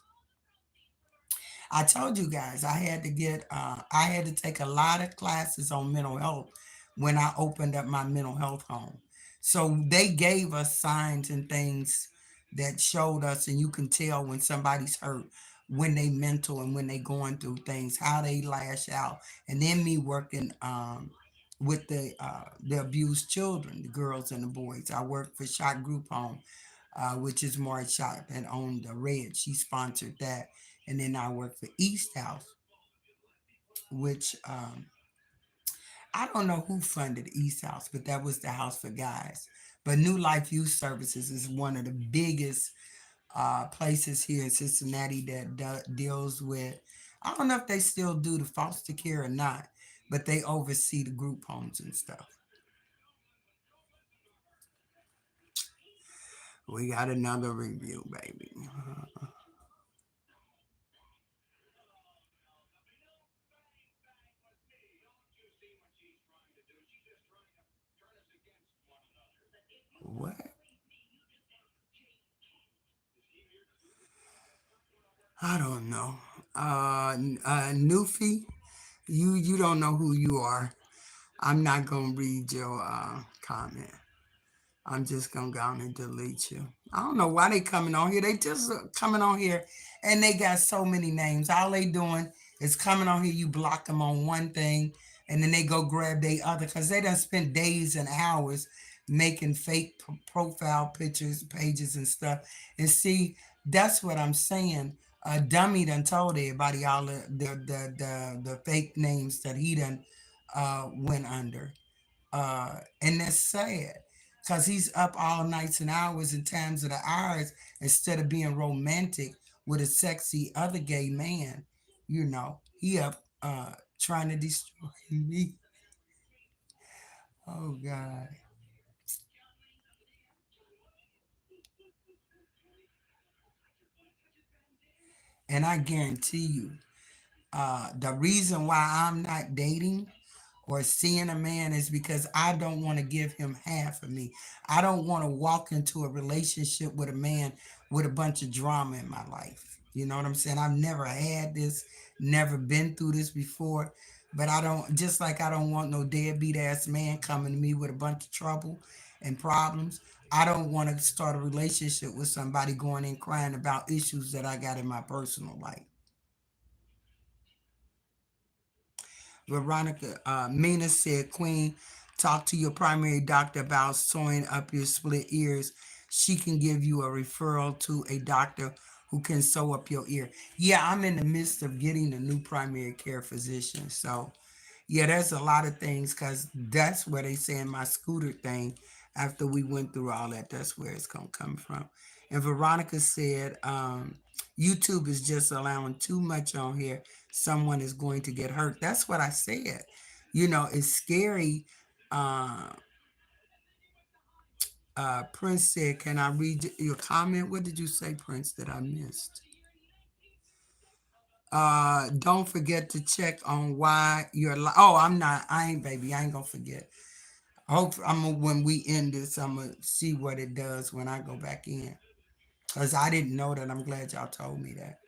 I told you guys I had to take a lot of classes on mental health when I opened up my mental health home. So they gave us signs and things that showed us, and you can tell when somebody's hurt, when they mental and when they going through things, how they lash out. And then me working with the abused children, the girls and the boys. I worked for Shot Group Home, which is Maud Shot that owned the Red. She sponsored that. And then I worked for East House, which I don't know who funded East House, but that was the house for guys. But New Life Youth Services is one of the biggest places here in Cincinnati that deals with. I don't know if they still do the foster care or not, but they oversee the group homes and stuff. We got another review, baby. What? I don't know. Newfie, you don't know who you are. I'm not gonna read your comment. I'm just gonna go on and delete you. I don't know why they coming on here. They just coming on here, and they got so many names. All they doing is coming on here. You block them on one thing, and then they go grab they other because they done spent days and hours making fake profile pictures, pages, and stuff. And see, that's what I'm saying. Dummy done told everybody all the fake names that he done went under. And that's sad because he's up all nights and hours and times of the hours instead of being romantic with a sexy other gay man. He up trying to destroy me. Oh God. And I guarantee you, The reason why I'm not dating or seeing a man is because I don't want to give him half of me. I don't want to walk into a relationship with a man with a bunch of drama in my life. You know what I'm saying? I've never had this, never been through this before. But I don't, just like I don't want no deadbeat ass man coming to me with a bunch of trouble and problems. I don't want to start a relationship with somebody going in crying about issues that I got in my personal life. Veronica Mina said, Queen, talk to your primary doctor about sewing up your split ears. She can give you a referral to a doctor who can sew up your ear. Yeah, I'm in the midst of getting a new primary care physician. So, yeah, there's a lot of things because that's where they saying my scooter thing, after we went through all that, that's where it's going to come from. And Veronica said, YouTube is just allowing too much on here. Someone is going to get hurt. That's what I said. You know, it's scary. Uh, Prince said, can I read your comment? What did you say, Prince, that I missed? Don't forget to check on why you're oh, I'm not, I ain't, baby, I ain't gonna forget. Hope I'm gonna, when we end this, I'm gonna see what it does when I go back in. Cause I didn't know that. I'm glad y'all told me that.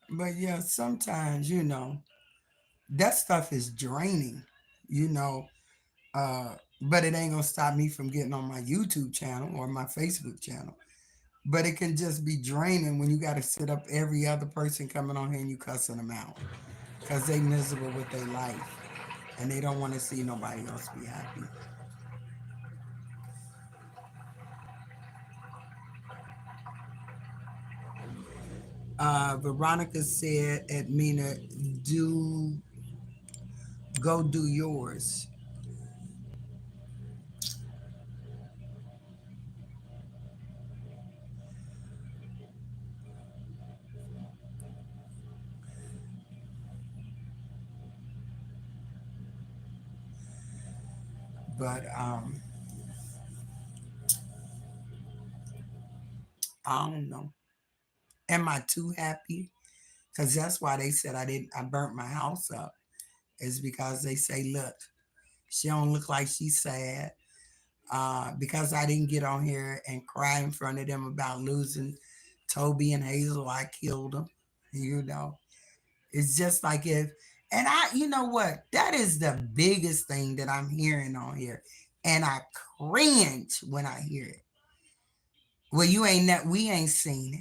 But yeah, sometimes, that stuff is draining, you know. But it ain't gonna stop me from getting on my YouTube channel or my Facebook channel. But it can just be draining when you gotta sit up every other person coming on here and you cussing them out. Cause they miserable with their life and they don't want to see nobody else be happy. Veronica said, Edmina, do go do yours. But I don't know. Am I too happy? Because that's why they said I burnt my house up. Is because they say, look, she don't look like she's sad. Because I didn't get on here and cry in front of them about losing Toby and Hazel. I killed them. You know, it's just like if, and you know what? That is the biggest thing that I'm hearing on here. And I cringe when I hear it. Well, we ain't seen it.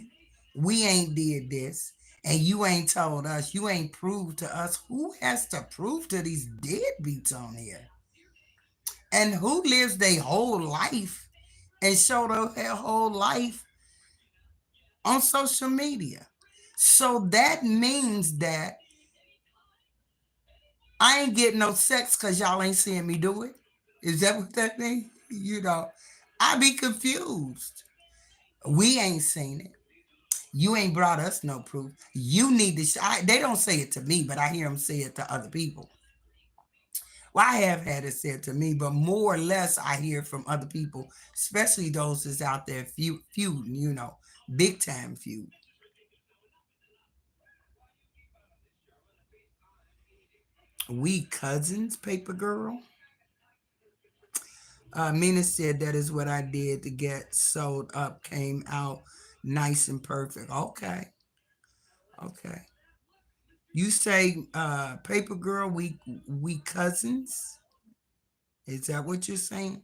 We ain't did this. And you ain't told us. You ain't proved to us. Who has to prove to these deadbeats on here? And who lives their whole life and show their whole life on social media? So that means that I ain't getting no sex because y'all ain't seeing me do it. Is that what that means? I be confused. We ain't seen it. You ain't brought us no proof. You need to. They don't say it to me, but I hear them say it to other people. Well, I have had it said to me, but more or less I hear from other people, especially those that's out there feuding, big time feud. We cousins, paper girl. Mina said that is what I did to get sold up, came out nice and perfect. Okay, okay. You say, paper girl, we cousins. Is that what you're saying?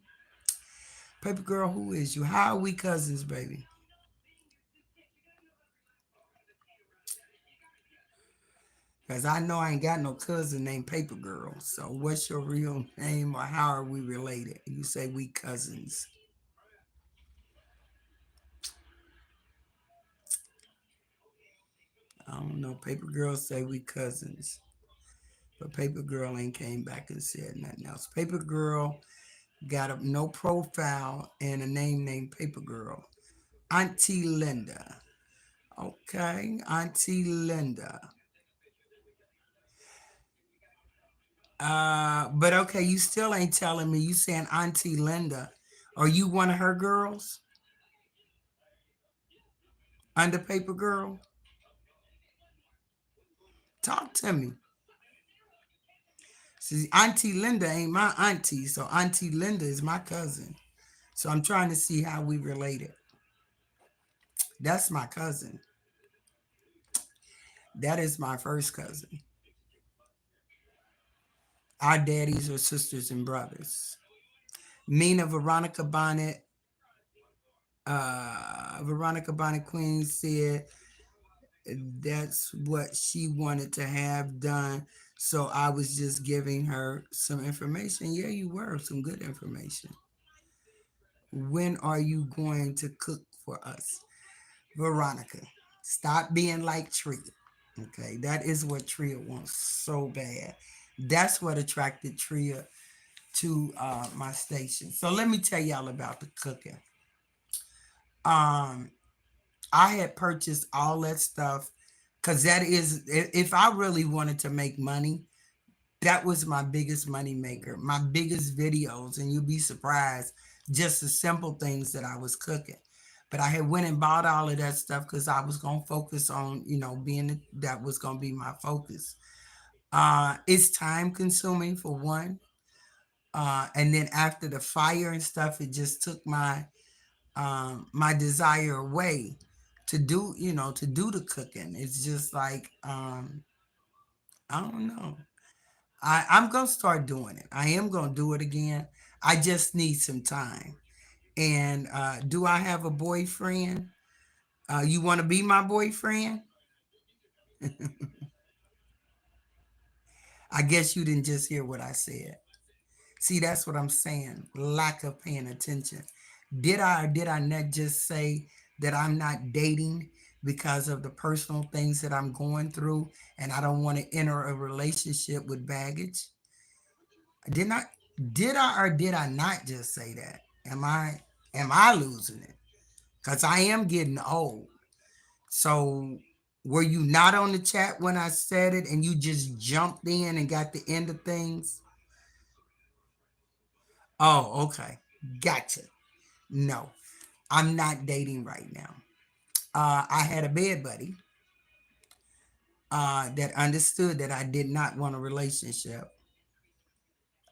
Paper girl, who is you? How are we cousins, baby? Because I know I ain't got no cousin named Paper Girl. So what's your real name or how are we related? You say we cousins. I don't know. Paper Girl say we cousins. But Paper Girl ain't came back and said nothing else. Paper Girl got no profile and a name named Paper Girl. Auntie Linda. Okay, Auntie Linda. But okay, you still ain't telling me. You saying Auntie Linda. Are you one of her girls under Paper Girl? Talk to me. See, Auntie Linda ain't my auntie, so Auntie Linda is my cousin. So I'm trying to see how we related. That's my cousin. That is my first cousin. Our daddies are sisters and brothers. Mina Veronica Bonnet Queen said that's what she wanted to have done. So I was just giving her some information. Yeah, you were some good information. When are you going to cook for us? Veronica, stop being like Tria. Okay, that is what Tria wants so bad. That's what attracted Tria to my station. So let me tell y'all about the cooking. Um, I had purchased all that stuff because that is, if I really wanted to make money, that was my biggest money maker, my biggest videos, and you'll be surprised just the simple things that I was cooking. But I had went and bought all of that stuff because I was gonna focus on, being that was gonna be my focus. It's time consuming for one, and then after the fire and stuff, it just took my desire away to do to do the cooking. It's just like I don't know. I'm gonna start doing it. I am gonna do it again. I just need some time. And do I have a boyfriend? You want to be my boyfriend? I guess you didn't just hear what I said. See, that's what I'm saying. Lack of paying attention. Did I or did I not just say that I'm not dating because of the personal things that I'm going through and I don't want to enter a relationship with baggage? Did not did I or did I not just say that? Am I losing it? Cuz I am getting old. So were you not on the chat when I said it and you just jumped in and got the end of things? Oh, okay. Gotcha. No, I'm not dating right now. I had a bed buddy that understood that I did not want a relationship.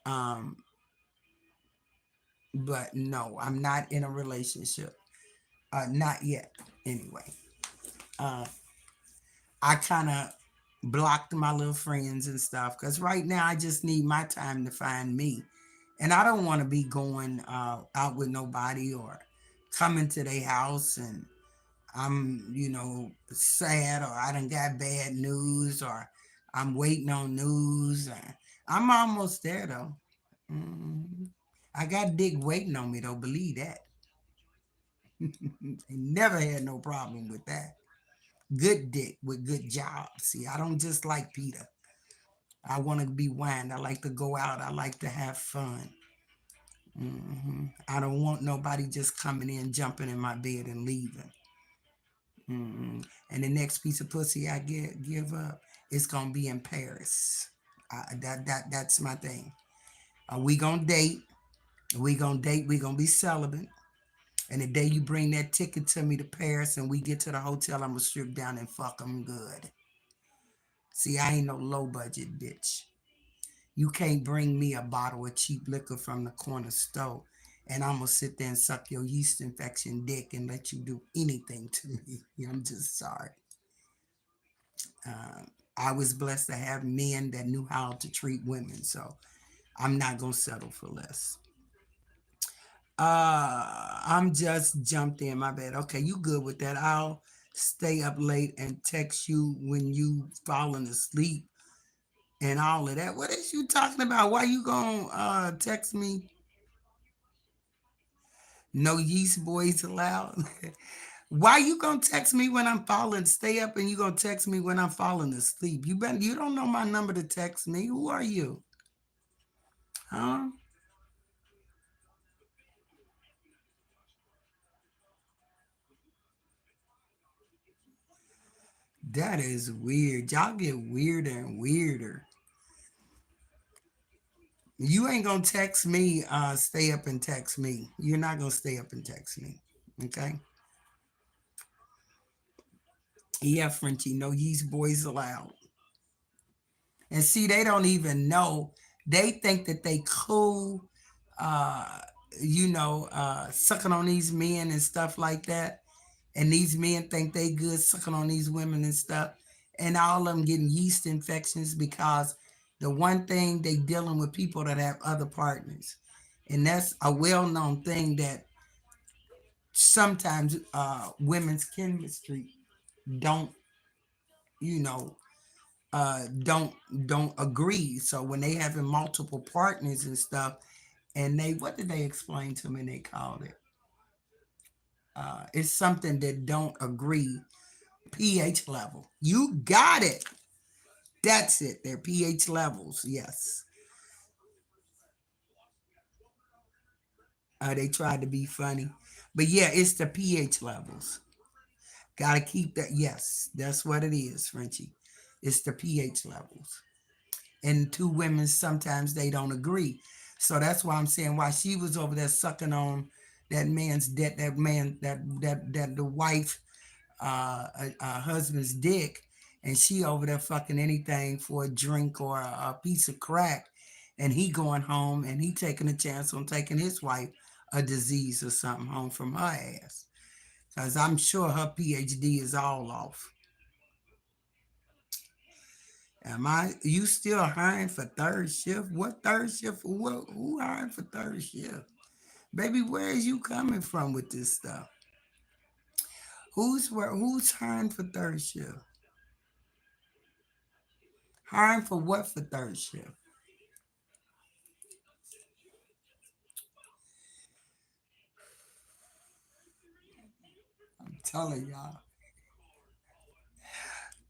Um, but no, I'm not in a relationship. Not yet, anyway. Uh, I kind of blocked my little friends and stuff because right now I just need my time to find me. And I don't want to be going out with nobody or coming to their house and I'm, sad or I done got bad news or I'm waiting on news. I'm almost there though. Mhm. I got dick waiting on me though, believe that. Never had no problem with that. Good dick with good job. See, I don't just like Peter. I want to be wine. I like to go out. I like to have fun. I don't want nobody just coming in, jumping in my bed and leaving. And the next piece of pussy I give up, it's gonna be in Paris. That's my thing. We gonna date. We gonna date. We gonna be celibate. And the day you bring that ticket to me to Paris and we get to the hotel, I'm gonna strip down and fuck them good. See, I ain't no low budget bitch. You can't bring me a bottle of cheap liquor from the corner store and I'm gonna sit there and suck your yeast infection dick and let you do anything to me. I'm just sorry. Uh, I was blessed to have men that knew how to treat women, so I'm not gonna settle for less. I'm just jumped in. My bad. Okay, you good with that? I'll stay up late and text you when you falling asleep and all of that. What is you talking about? Why you gonna text me? No yeast boys allowed. Why you gonna text me when I'm falling? Stay up and you gonna text me when I'm falling asleep. You don't know my number to text me. Who are you? Huh? That is weird. Y'all get weirder and weirder. You ain't gonna text me, stay up and text me. You're not gonna stay up and text me. Okay? Yeah, Frenchie, no yeast boys allowed. And see, they don't even know. They think that they cool, uh, sucking on these men and stuff like that. And these men think they good sucking on these women and stuff. And all of them getting yeast infections because the one thing they dealing with people that have other partners. And that's a well-known thing that sometimes women's chemistry don't, you know, don't agree. So when they having multiple partners and stuff, and they what did they explain to me? They called it. It's something that don't agree. pH level. You got it. That's it. Their pH levels. Yes. They tried to be funny, but yeah, it's the pH levels. Got to keep that. Yes, that's what it is, Frenchie. It's the pH levels. And two women sometimes they don't agree. So that's why I'm saying why she was over there sucking on that man's debt, that man, that the wife, husband's dick, and she over there fucking anything for a drink or a piece of crack, and he going home and he taking a chance on taking his wife a disease or something home from her ass. Cause I'm sure her PhD is all off. Am I? You still hiring for third shift? What third shift? What? Who hiring for third shift? Baby, where is you coming from with this stuff? Who's hiring for third shift? Hiring for what for third shift? I'm telling y'all,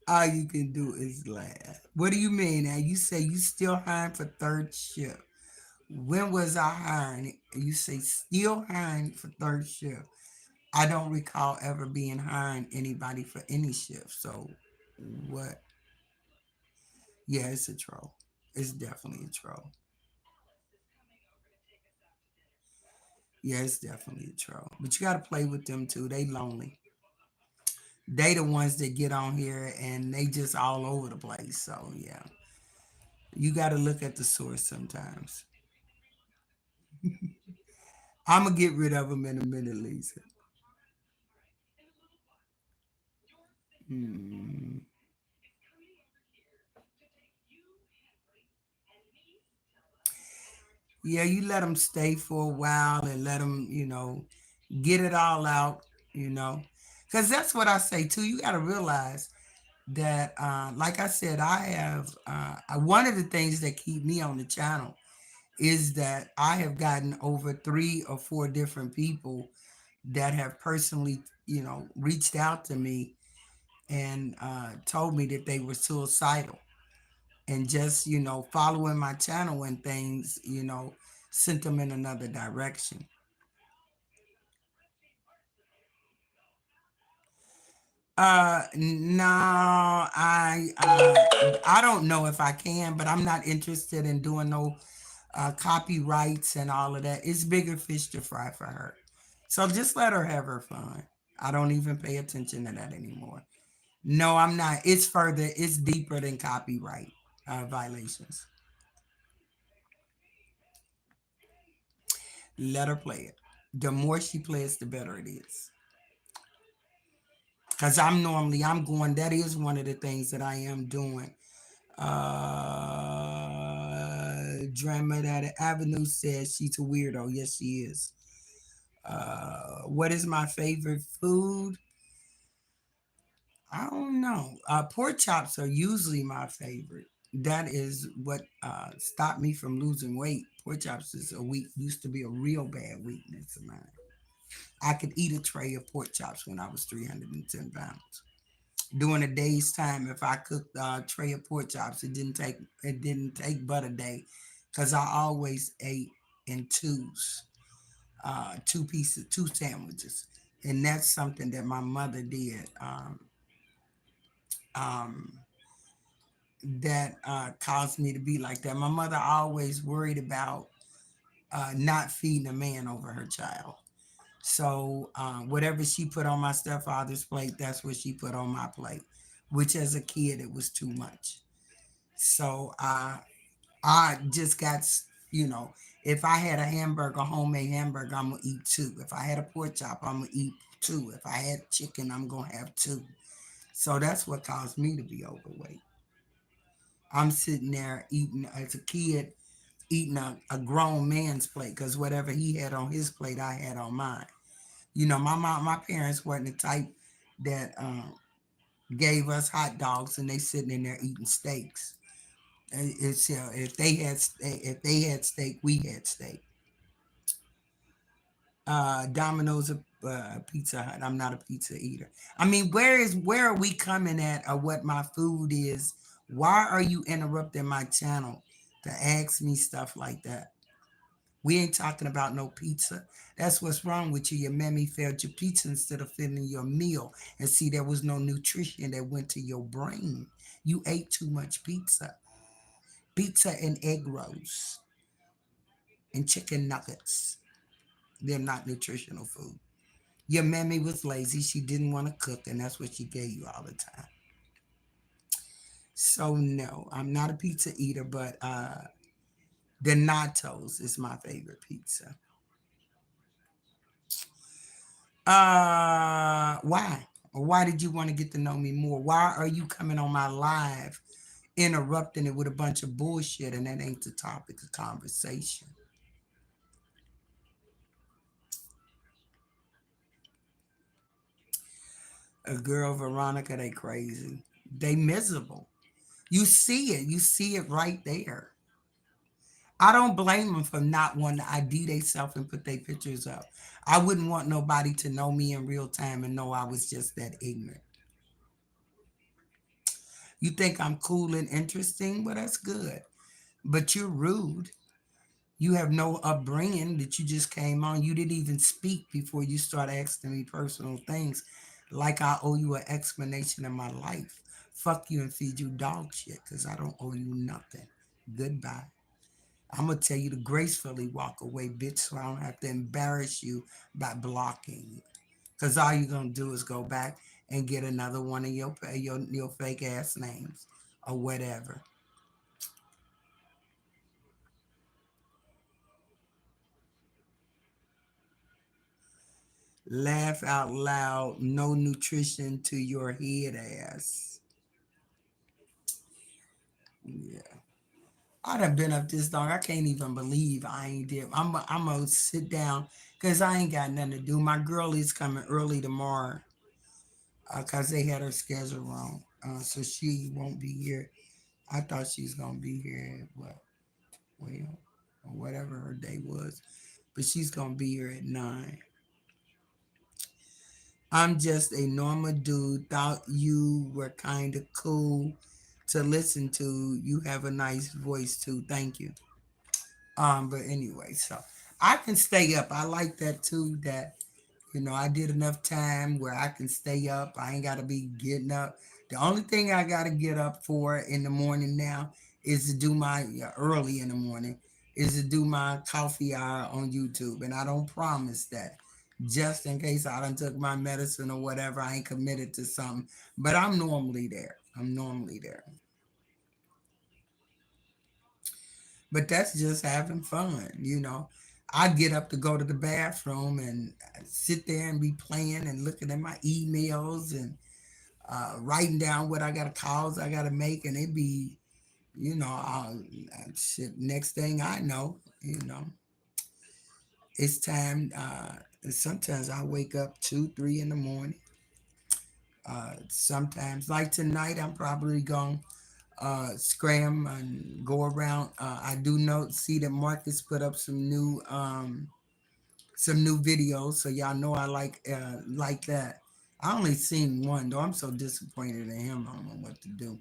all you can do is laugh. What do you mean? Now you say you still hiring for third shift. When was I hiring? You say still hiring for third shift. I don't recall ever being hiring anybody for any shift. So what? Yeah, it's a troll. It's definitely a troll. Yeah, it's definitely a troll. But you got to play with them too. They lonely. They the ones that get on here and they just all over the place. So yeah, you got to look at the source sometimes. I'm gonna get rid of them in a minute, Lisa. Hmm. Yeah, you let them stay for a while and let them, get it all out, you know, because that's what I say too. You got to realize that, like I said, I have one of the things that keep me on the channel is that I have gotten over 3 or 4 different people that have personally, reached out to me and told me that they were suicidal and just, following my channel and things, sent them in another direction. No, I don't know if I can, but I'm not interested in doing no copyrights and all of that. It's bigger fish to fry for her. So just let her have her fun. I don't even pay attention to that anymore. No, I'm not. It's further. It's deeper than copyright violations. Let her play it. The more she plays, the better it is. Cause I'm going. That is one of the things that I am doing. Drama that Avenue says she's a weirdo. Yes, she is. What is my favorite food? I don't know. Pork chops are usually my favorite. That is what stopped me from losing weight. Pork chops is a weak used to be a real bad weakness of mine. I could eat a tray of pork chops when I was 310 pounds. During a day's time, if I cooked a tray of pork chops, it didn't take but a day, because I always ate in twos, 2 pieces, 2 sandwiches, and that's something that my mother did. Um, that caused me to be like that. My mother always worried about not feeding a man over her child. So whatever she put on my stepfather's plate, that's what she put on my plate, which as a kid, it was too much. So I just got, you know, if I had a hamburger, homemade hamburger, I'm gonna eat two. If I had a pork chop, I'm gonna eat two. If I had chicken, I'm gonna have two. So that's what caused me to be overweight. I'm sitting there eating as a kid, eating a grown man's plate because whatever he had on his plate, I had on mine. You know, my parents weren't the type that gave us hot dogs and they sitting in there eating steaks. It's if they had steak, we had steak. Domino's, Pizza Hut. I'm not a pizza eater. I mean, where are we coming at, or what my food is? Why are you interrupting my channel to ask me stuff like that? We ain't talking about no pizza. That's what's wrong with you. Your mammy fed your pizza instead of filling your meal. And see, there was no nutrition that went to your brain. You ate too much pizza. Pizza and egg rolls and chicken nuggets. They're not nutritional food. Your mammy was lazy. She didn't want to cook, and that's what she gave you all the time. So no, I'm not a pizza eater, but Donato's is my favorite pizza. Why? Why did you want to get to know me more? Why are you coming on my live, interrupting it with a bunch of bullshit, and that ain't the topic of conversation? A girl, Veronica, they crazy. They miserable. You see it. You see it right there. I don't blame them for not wanting to ID themselves and put their pictures up. I wouldn't want nobody to know me in real time and know I was just that ignorant. You think I'm cool and interesting? Well, that's good. But you're rude. You have no upbringing that you just came on. You didn't even speak before you start asking me personal things like I owe you an explanation in my life. Fuck you and feed you dog shit because I don't owe you nothing. Goodbye. I'm gonna tell you to gracefully walk away, bitch, so I don't have to embarrass you by blocking you. Cause all you're gonna do is go back and get another one of your fake ass names or whatever. Laugh out loud, no nutrition to your head ass. Yeah. I done been up this long. I can't even believe I ain't did. I'm gonna sit down because I ain't got nothing to do. My girl is coming early tomorrow because they had her schedule wrong. So she won't be here. I thought she was gonna be here at what? Well, or whatever her day was, but she's gonna be here at 9. I'm just a normal dude. Thought you were kind of cool to listen to. You have a nice voice too. Thank you. But anyway, so I can stay up. I like that too. That I did enough time where I can stay up. I ain't got to be getting up. The only thing I got to get up for in the morning now is to do my early in the morning is to do my coffee hour on YouTube, and I don't promise that. Just in case I done took my medicine or whatever, I ain't committed to something. But I'm normally there. I'm normally there. But that's just having fun. I get up to go to the bathroom and sit there and be playing and looking at my emails and writing down what I got to calls I got to make, and it be, shit. Next thing I know, it's time. Sometimes I wake up 2, 3 in the morning. Sometimes, like tonight, I'm probably going scram and go around. I do note see that Marcus put up some new videos, so y'all know I like that. I only seen one though. I'm so disappointed in him. I don't know what to do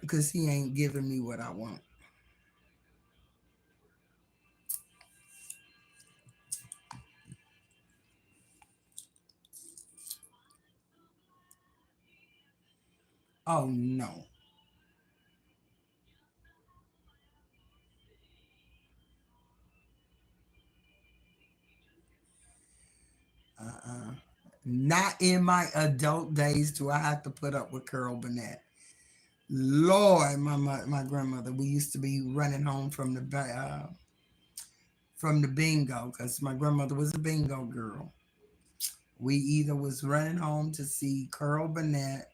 because he ain't giving me what I want. Oh no. Uh-uh. Not in my adult days do I have to put up with Carol Burnett. Lord, my grandmother, we used to be running home from the bingo because my grandmother was a bingo girl. We either was running home to see Carl Burnett,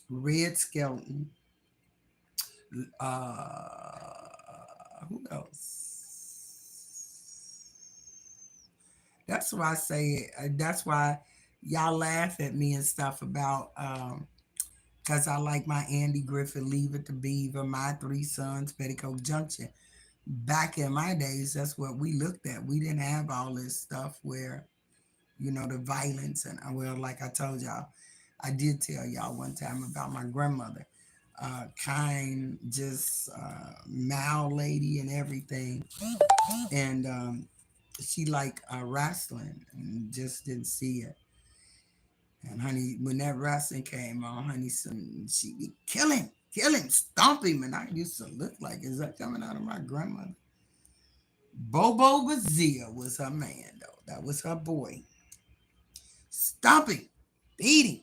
Red Skelton, who else? That's why I say. That's why y'all laugh at me and stuff about because I like my Andy Griffith, Leave It to Beaver, My Three Sons, Petticoat Junction. Back in my days, that's what we looked at. We didn't have all this stuff where the violence and well, like I told y'all, I did tell y'all one time about my grandmother, kind, just mild lady and everything, and she liked wrestling and just didn't see it. And honey, when that wrestling came on, honey, she be kill him, stomp him, and I used to look like, is that coming out of my grandmother? Bobo Gazia was her man, though. That was her boy. Stomp him, beat him,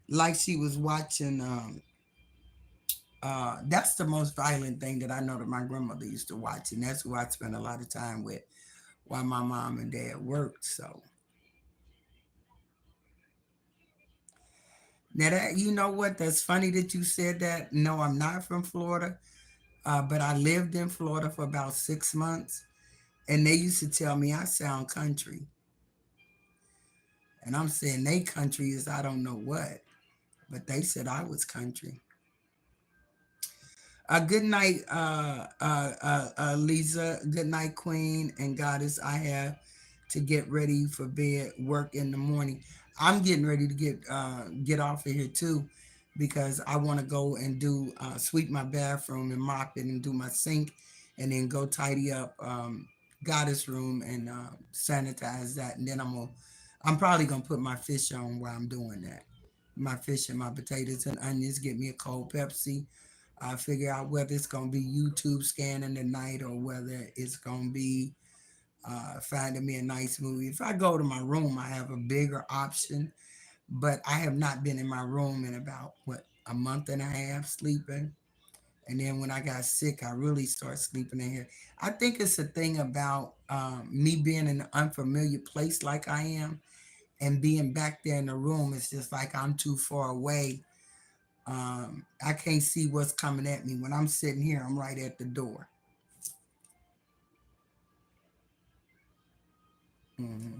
like she was watching. That's the most violent thing that I know that my grandmother used to watch, and that's who I spent a lot of time with while my mom and dad worked. So now that you know what, that's funny that you said that. No, I'm not from Florida, but I lived in Florida for about 6 months, and they used to tell me I sound country, and I'm saying they country is I don't know what, but they said I was country. Good night, Lisa. Good night, Queen and Goddess. I have to get ready for bed, work in the morning. I'm getting ready to get off of here too, because I want to go and do sweep my bathroom and mop it and do my sink, and then go tidy up Goddess room and sanitize that, and then I'm probably gonna put my fish on while I'm doing that. My fish and my potatoes and onions. Get me a cold Pepsi. I figure out whether it's going to be YouTube scanning tonight or whether it's going to be finding me a nice movie. If I go to my room, I have a bigger option, but I have not been in my room in about, what, a month and a half sleeping. And then when I got sick, I really started sleeping in here. I think it's a thing about me being in an unfamiliar place like I am and being back there in the room. It's just like I'm too far away. I can't see what's coming at me. When I'm sitting here, I'm right at the door. hmm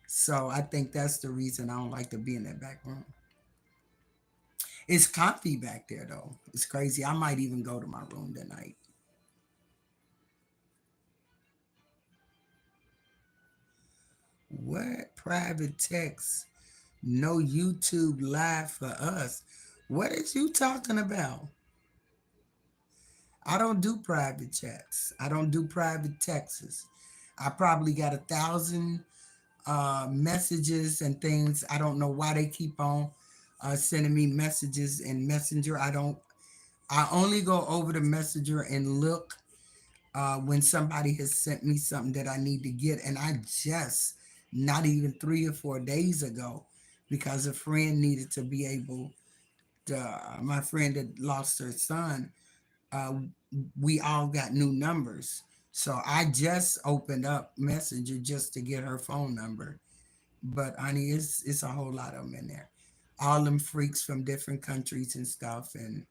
So I think that's the reason I don't like to be in that back room. It's comfy back there, though. It's crazy. I might even go to my room tonight. What private text? No YouTube live for us. What is you talking about? I don't do private chats. I don't do private texts. I probably got 1,000 messages and things. I don't know why they keep on sending me messages in Messenger. I don't. I only go over the Messenger and look when somebody has sent me something that I need to get, and I just not even 3 or 4 days ago, because a friend needed to be able to. My friend that lost her son. Uh, we all got new numbers. So I just opened up Messenger just to get her phone number. But honey, it's a whole lot of them in there. All them freaks from different countries and stuff, and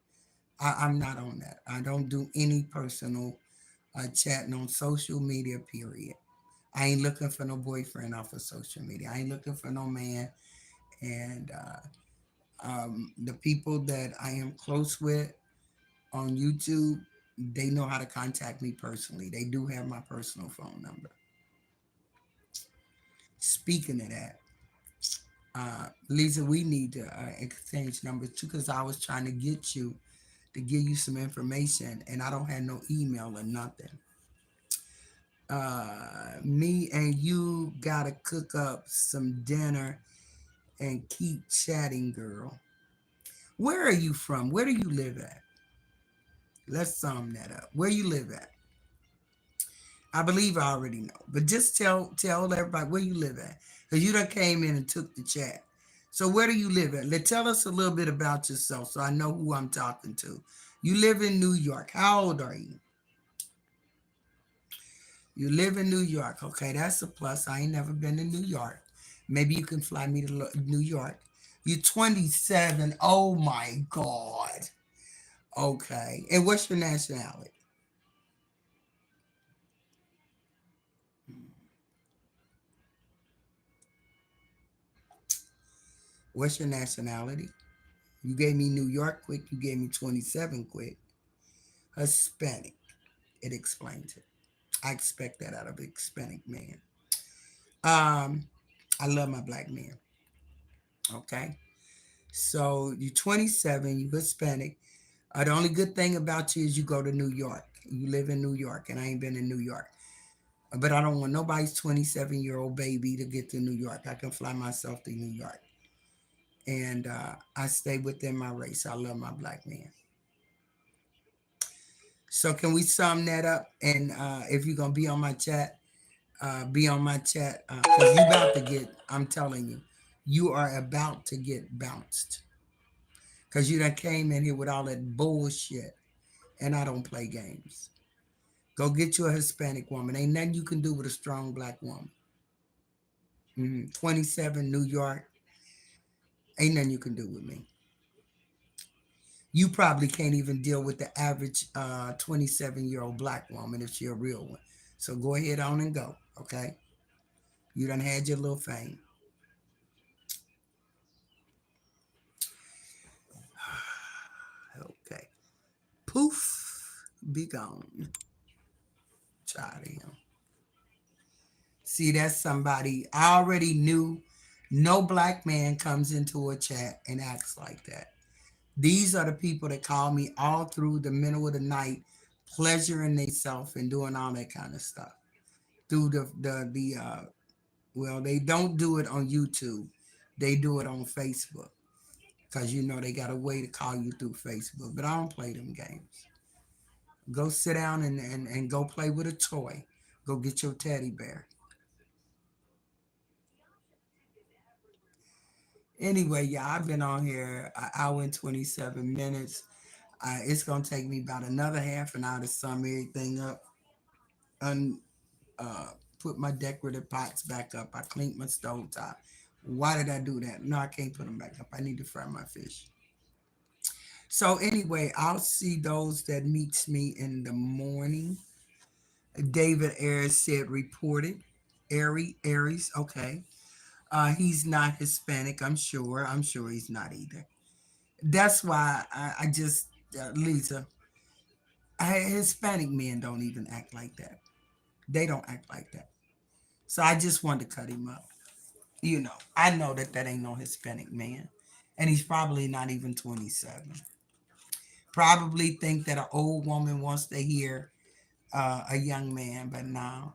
I'm not on that. I don't do any personal chatting on social media. Period. I ain't looking for no boyfriend off of social media. I ain't looking for no man. And the people that I am close with on YouTube, they know how to contact me personally. They do have my personal phone number. Speaking of that, Lisa, we need to exchange numbers too, because I was trying to get you to give you some information, and I don't have no email or nothing. Me and you gotta cook up some dinner and keep chatting, girl. Where are you from? Where do you live at? Let's sum that up. Where you live at? I believe I already know, but just tell everybody where you live at, because you done came in and took the chat. So where do you live at? Tell us a little bit about yourself so I know who I'm talking to. You live in New York. How old are you? You live in New York. Okay, that's a plus. I ain't never been to New York. Maybe you can fly me to New York. You're 27. Oh my God. Okay. And what's your nationality? What's your nationality? You gave me New York quick. You gave me 27 quick. Hispanic. It explains it. I expect that out of a Hispanic man. Um, I love my black men. Okay. So you're 27, you're Hispanic. The only good thing about you is you go to New York. You live in New York, and I ain't been in New York. But I don't want nobody's 27-year-old baby to get to New York. I can fly myself to New York. And I stay within my race. I love my black man. So can we sum that up? And if you're going to be on my chat. Because you about to get, I'm telling you, you are about to get bounced. Because you done came in here with all that bullshit. And I don't play games. Go get you a Hispanic woman. Ain't nothing you can do with a strong black woman. 27, New York. Ain't nothing you can do with me. You probably can't even deal with the average 27-year-old black woman if she's a real one. So go ahead on and go, okay? You done had your little fame. Okay. Poof. Be gone. Tired of him. See, that's somebody I already knew. No black man comes into a chat and acts like that. These are the people that call me all through the middle of the night, pleasuring themselves and doing all that kind of stuff. Through well, they don't do it on YouTube. They do it on Facebook because they got a way to call you through Facebook. But I don't play them games. Go sit down and go play with a toy. Go get your teddy bear. Anyway, yeah, I've been on here an hour and 27 minutes. It's going to take me about another half an hour to sum everything up. And put my decorative pots back up. I cleaned my stove top. Why did I do that? No, I can't put them back up. I need to fry my fish. So anyway, I'll see those that meets me in the morning. David Ayers said reported. Aries, okay. He's not Hispanic, I'm sure. I'm sure he's not either. That's why I just, Lisa, Hispanic men don't even act like that. They don't act like that. So I just wanted to cut him up. I know that ain't no Hispanic man. And he's probably not even 27. Probably think that an old woman wants to hear a young man, but no.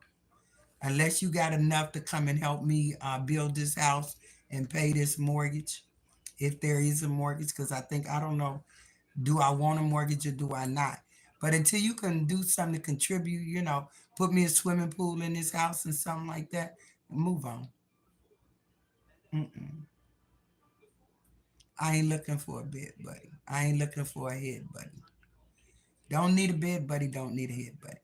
Unless you got enough to come and help me build this house and pay this mortgage, if there is a mortgage, because I don't know, do I want a mortgage or do I not? But until you can do something to contribute, put me a swimming pool in this house and something like that, move on. Mm-mm. I ain't looking for a bed buddy. I ain't looking for a head buddy. Don't need a bed buddy, don't need a head buddy.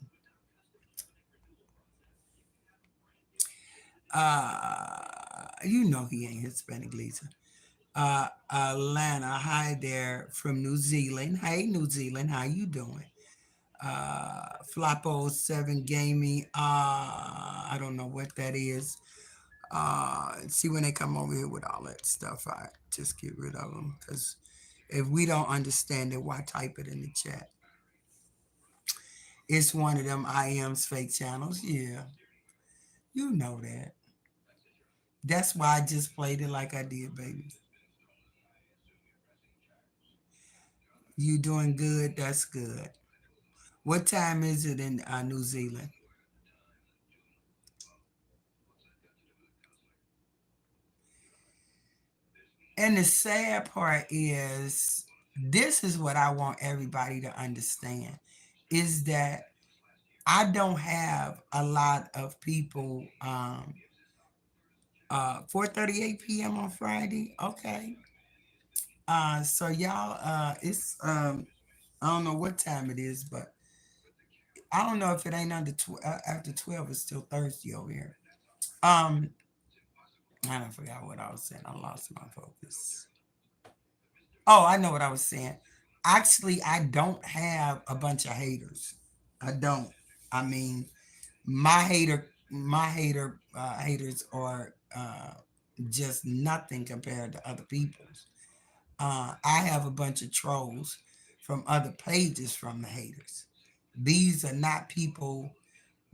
He ain't Hispanic, Lisa. Alana, hi there from New Zealand. Hey, New Zealand, how you doing? Floppo 7 Gaming. I don't know what that is. See, when they come over here with all that stuff, I just get rid of them because if we don't understand it, why type it in the chat? It's one of them IM's fake channels. Yeah, you know that. That's why I just played it like I did, baby. You doing good? That's good. What time is it in New Zealand? And the sad part is, this is what I want everybody to understand, is that I don't have a lot of people 4:38 p.m. on Friday. Okay. So y'all, it's I don't know what time it is, but I don't know if it ain't after 12. It's still Thursday over here. Um, I don't forgot what I was saying. I lost my focus. Oh, I know what I was saying. Actually, I don't have a bunch of haters. I don't. I mean, haters are just nothing compared to other people's. I have a bunch of trolls from other pages from the haters. These are not people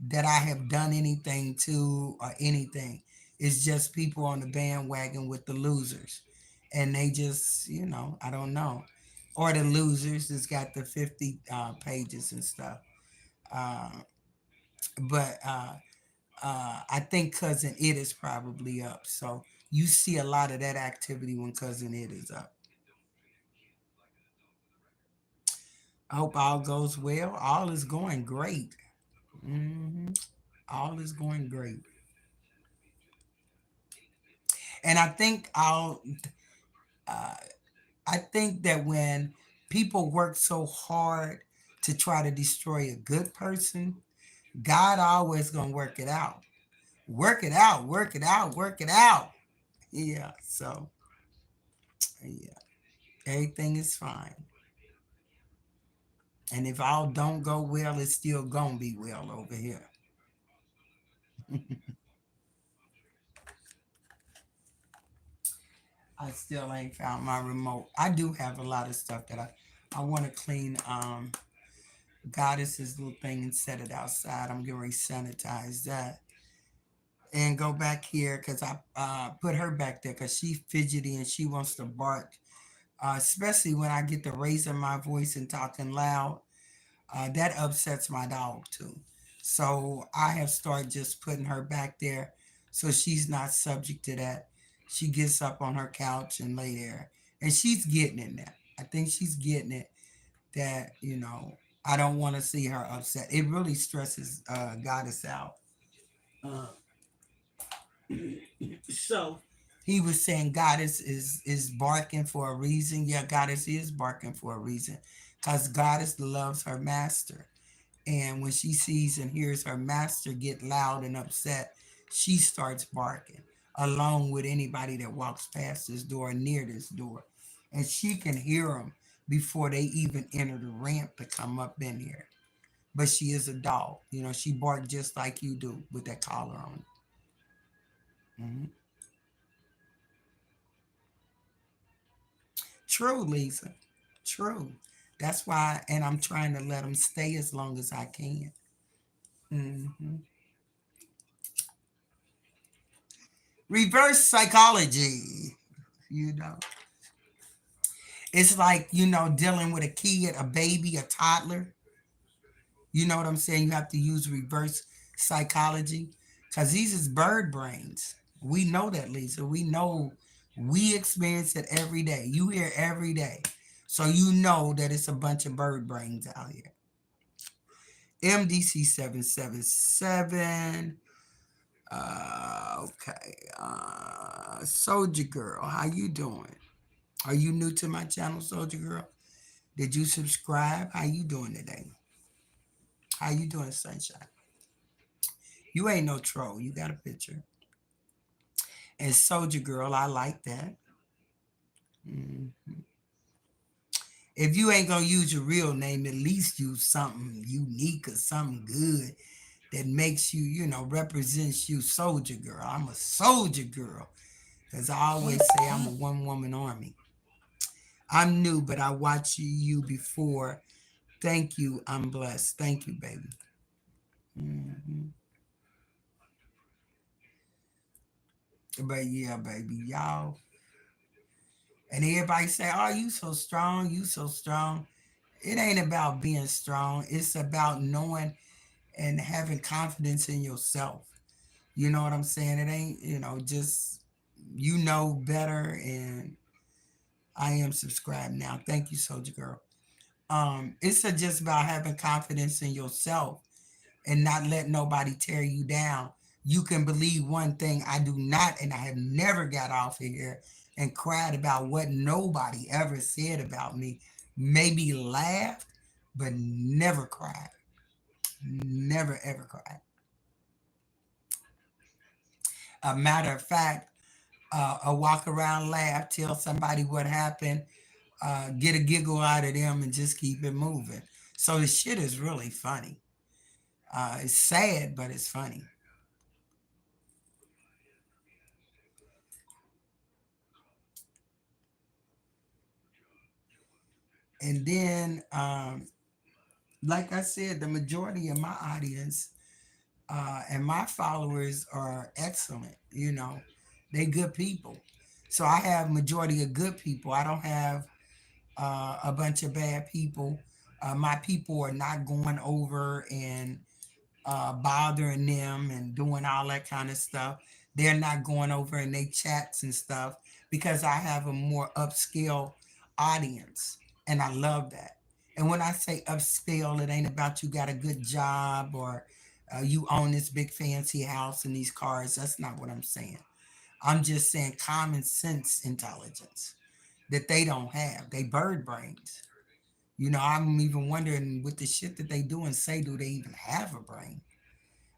that I have done anything to or anything. It's just people on the bandwagon with the losers. And they just, I don't know. Or the losers that's got the 50 pages and stuff. Uh, but I think Cousin It is probably up. So you see a lot of that activity when Cousin It is up. I hope all goes well. All is going great. hmm All is going great. And uh, I think that when people work so hard to try to destroy a good person, God always gonna work it out. Work it out, work it out, work it out. Yeah, so yeah, everything is fine. And if all don't go well, it's still gonna be well over here. I still ain't found my remote. I do have a lot of stuff that I want to clean. Goddess's little thing and set it outside. I'm getting ready to sanitize that and go back here because I put her back there because she fidgety and she wants to bark, especially when I get to raising my voice and talking loud. That upsets my dog too. So I have started just putting her back there so she's not subject to that. She gets up on her couch and lay there, and she's getting it now. I think she's getting it that I don't want to see her upset. It really stresses Goddess out. Uh, so he was saying Goddess is barking for a reason. Yeah, Goddess is barking for a reason, because Goddess loves her master. And when she sees and hears her master get loud and upset, she starts barking, along with anybody that walks past this door, near this door. And she can hear them before they even enter the ramp to come up in here. But she is a dog. She barks just like you do with that collar on. Mhm. True, Lisa. True. That's why, and I'm trying to let them stay as long as I can. hmm Reverse psychology. You know, it's like, dealing with a kid, a baby, a toddler. You know what I'm saying? You have to use reverse psychology because these is bird brains. We know that, Lisa. We know we experience it every day. You hear every day. So you know that it's a bunch of bird brains out here. MDC 777. Okay. Soldier Girl, how you doing? Are you new to my channel, Soldier Girl? Did you subscribe? How you doing today? How you doing, Sunshine? You ain't no troll. You got a picture. And Soldier Girl, I like that. Mhm. If you ain't gonna use your real name, at least use something unique or something good that makes you, represents you, Soldier Girl. I'm a Soldier Girl. Because I always say I'm a one woman army. I'm new, but I watched you before. Thank you. I'm blessed. Thank you, baby. hmm But yeah, baby, y'all. And everybody say, "Oh, you so strong. You so strong." It ain't about being strong. It's about knowing and having confidence in yourself. You know what I'm saying? It ain't, just better. And I am subscribed now. Thank you, Soldier Girl. It's just about having confidence in yourself and not let nobody tear you down you can believe one thing. I do not, and I have never got off of here and cried about what nobody ever said about me. Maybe laughed, but never cried. Never ever cried. A matter of fact, a walk around laugh, tell somebody what happened, get a giggle out of them, and just keep it moving. So the shit is really funny. It's sad, but it's funny. And then, like I said, the majority of my audience and my followers are excellent. You know, they good people. So I have majority of good people. I don't have a bunch of bad people. My people are not going over and bothering them and doing all that kind of stuff. They're not going over in they chats and stuff because I have a more upscale audience, and I love that. And when I say upscale, it ain't about you got a good job or you own this big fancy house and these cars. That's not what I'm saying. I'm just saying common sense intelligence that they don't have. They bird brains. You know, I'm even wondering with the shit that they do and say, do they even have a brain?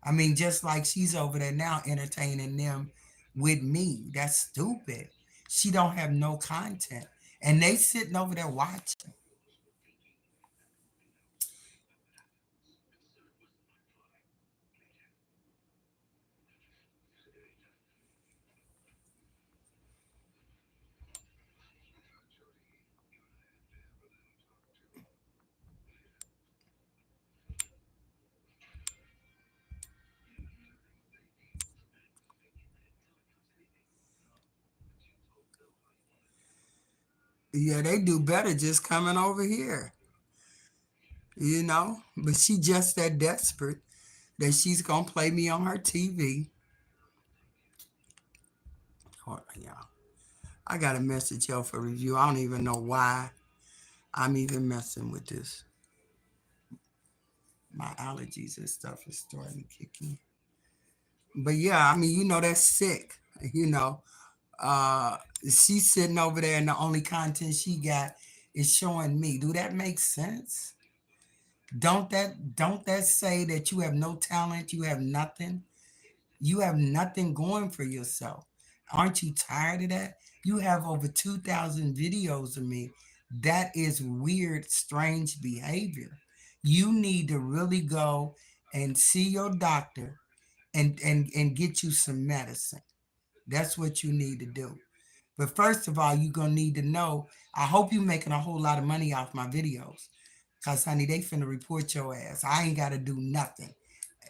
I mean, just like she's over there now entertaining them with me. That's stupid. She don't have no content. And they sitting over there watching. Yeah, they do better just coming over here, you know? But she just that desperate that she's gonna play me on her TV. Hold on, y'all. I got a message here for review. I don't even know why I'm even messing with this. My allergies and stuff is starting to kick in. But yeah, I mean, you know, that's sick. You know, uh, she's sitting over there, and the only content she got is showing me. Do that make sense? Don't that say that you have no talent, you have nothing, you have nothing going for yourself? Aren't you tired of that? You have over 2,000 videos of me. That is weird, strange behavior. You need to really go and see your doctor and get you some medicine. That's what you need to do. But first of all, you're gonna need to know. I hope you're making a whole lot of money off my videos. Cause honey, they finna report your ass. I ain't gotta do nothing.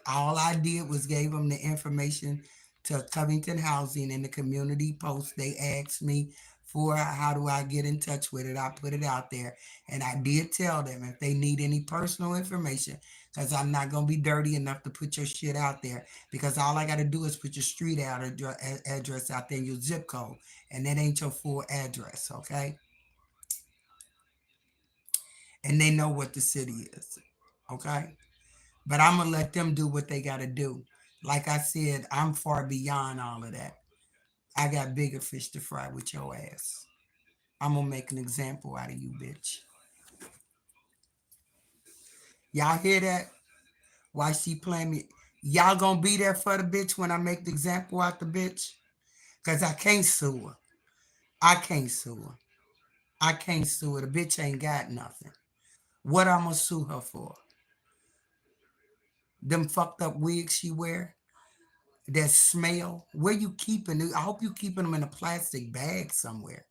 All I did was gave them the information to Covington Housing and the community post. They asked me for how do I get in touch with it. I put it out there, and I did tell them if they need any personal information, because I'm not gonna be dirty enough to put your shit out there. Because all I gotta do is put your street out address out there, your zip code, and that ain't your full address, okay? And they know what the city is, okay? But I'm gonna let them do what they gotta do. Like I said, I'm far beyond all of that. I got bigger fish to fry with your ass. I'm gonna make an example out of you, bitch. Y'all hear that? Why she playing me? Y'all gonna be there for the bitch when I make the example out the bitch? Cause I can't sue her. I can't sue her. I can't sue her. The bitch ain't got nothing. What I'm gonna sue her for? Them fucked up wigs she wear? That smell? Where you keeping it? I hope you keeping them in a plastic bag somewhere.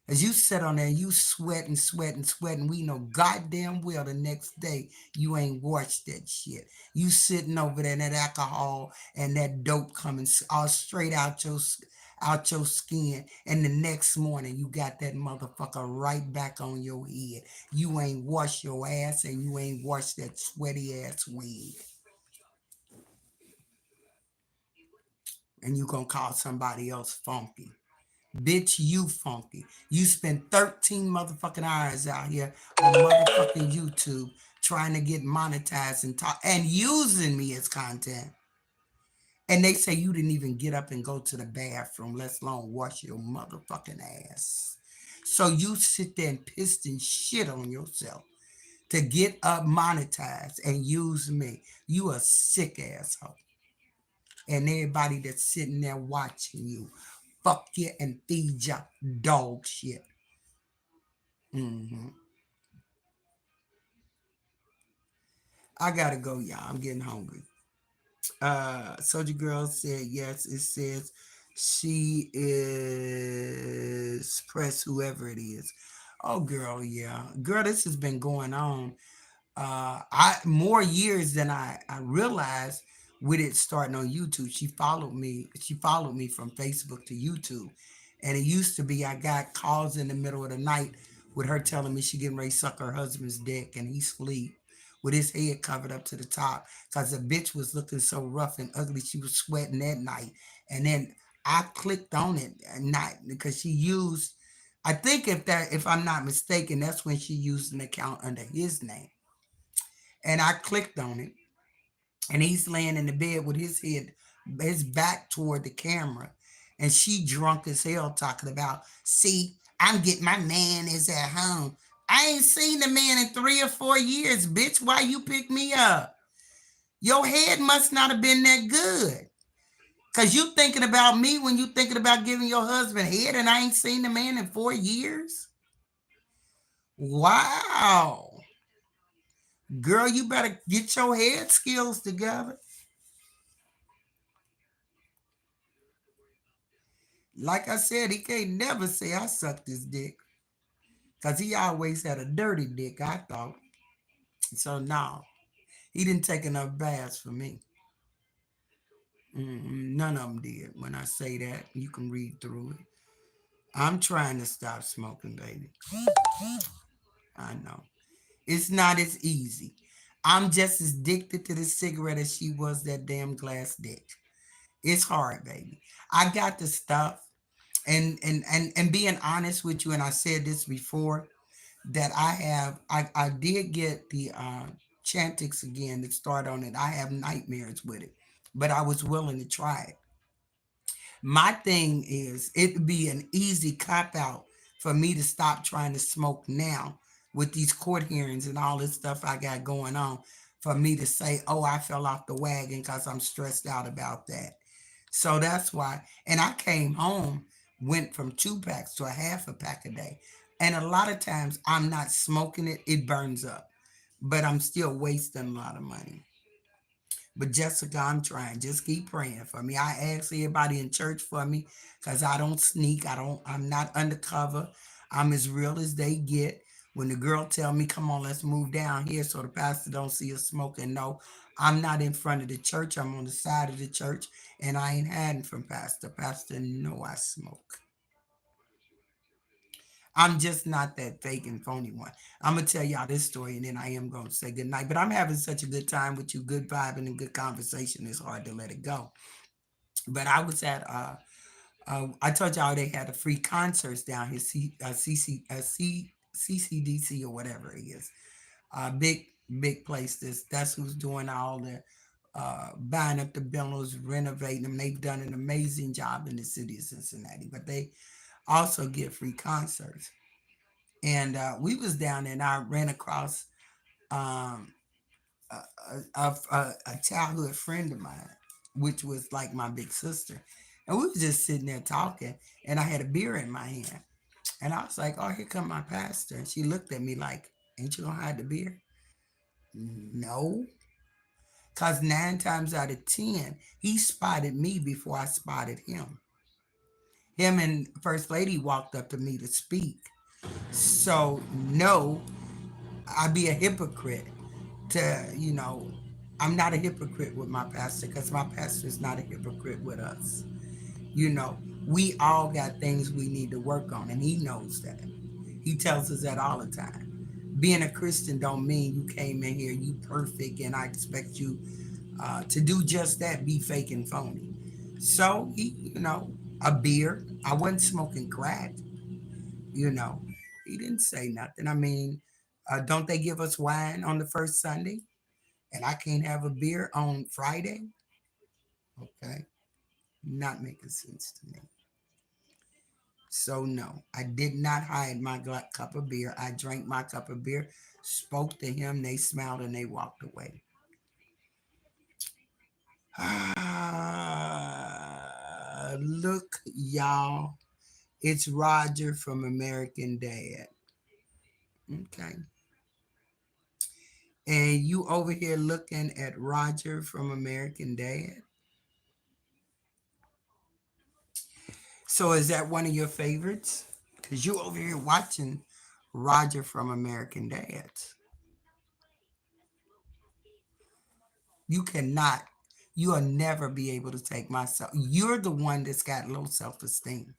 As you sit on there, you sweat and sweat and sweat, and we know goddamn well the next day you ain't washed that shit. You sitting over there, and that alcohol and that dope coming all straight out your skin, and the next morning you got that motherfucker right back on your head. You ain't washed your ass, and you ain't washed that sweaty ass wig, and you gonna call somebody else funky. Bitch, you funky. You spend 13 motherfucking hours out here on motherfucking YouTube trying to get monetized and talk and using me as content. And they say you didn't even get up and go to the bathroom, let alone wash your motherfucking ass. So you sit there and piss and shit on yourself to get up monetized and use me. You a sick asshole. And everybody that's sitting there watching you, fuck you and feed you dog shit. Hmm. I gotta go, y'all. I'm getting hungry. Soldier Girl said yes. It says she is press whoever it is. Oh, girl, yeah, girl. This has been going on I more years than I realized with it starting on YouTube. She followed me. She followed me from Facebook to YouTube, and it used to be I got calls in the middle of the night with her telling me she getting ready to suck her husband's dick and he sleep with his head covered up to the top because the bitch was looking so rough and ugly. She was sweating that night, and then I clicked on it and not because she used. I think if I'm not mistaken, that's when she used an account under his name, and I clicked on it, and he's laying in the bed with his back toward the camera, and she drunk as hell talking about, see, I'm getting my man is at home. I ain't seen the man in 3 or 4 years, bitch. Why you pick me up? Your head must not have been that good. Cause you thinking about me when you thinking about giving your husband head, and I ain't seen the man in 4 years. Wow, girl, you better get your head skills together. Like I said, he can't never say I sucked his dick. Because he always had a dirty dick, I thought. So, no, he didn't take enough baths for me. None of them did. When I say that, you can read through it. I'm trying to stop smoking, baby. I know. It's not as easy. I'm just as addicted to the cigarette as she was that damn glass dick. It's hard, baby. I got the stuff. And being honest with you, and I said this before, that I did get the Chantix again that start on it. I have nightmares with it, but I was willing to try it. My thing is it'd be an easy cop out for me to stop trying to smoke now with these court hearings and all this stuff I got going on, for me to say, oh, I fell off the wagon because I'm stressed out about that. So that's why. And I came home, went from 2 packs to a half a pack a day. And a lot of times I'm not smoking it, it burns up. But I'm still wasting a lot of money. But Jessica, I'm trying. Just keep praying for me. I ask everybody in church for me because I don't sneak. I'm not undercover. I'm as real as they get. When the girl tell me, come on, let's move down here so the pastor don't see us smoking. No, I'm not in front of the church. I'm on the side of the church, and I ain't hiding from pastor. Pastor know I smoke. I'm just not that fake and phony one. I'm gonna tell y'all this story, and then I am gonna say good night. But I'm having such a good time with you, good vibing and good conversation. It's hard to let it go. But I was at I told y'all they had a free concerts down here, CCDC or whatever it is. Big place. That's who's doing all the buying up the billows, renovating them. They've done an amazing job in the city of Cincinnati. But they also get free concerts. And we was down there, and I ran across um, a childhood friend of mine, which was like my big sister. And we was just sitting there talking, and I had a beer in my hand. And I was like, oh, here come my pastor. And she looked at me like, ain't you gonna hide the beer? No. Because 9 times out of 10, he spotted me before I spotted him. Him and First Lady walked up to me to speak. So, no, I'd be a hypocrite to, I'm not a hypocrite with my pastor because my pastor is not a hypocrite with us. You know, we all got things we need to work on, and he knows that. He tells us that all the time. Being a Christian don't mean you came in here, you perfect, and I expect you to do just that, be fake and phony. So a beer. I wasn't smoking crack. You know, he didn't say nothing. I mean, don't they give us wine on the first Sunday? And I can't have a beer on Friday? Okay, not making sense to me. So no, I did not hide my cup of beer. I drank my cup of beer, spoke to him. They smiled and they walked away. Look, y'all, it's Roger from American Dad. Okay. And you over here looking at Roger from American Dad. So is that one of your favorites? Because you over here watching Roger from American Dads. You cannot, you'll never be able to take myself. You're the one that's got low self esteem.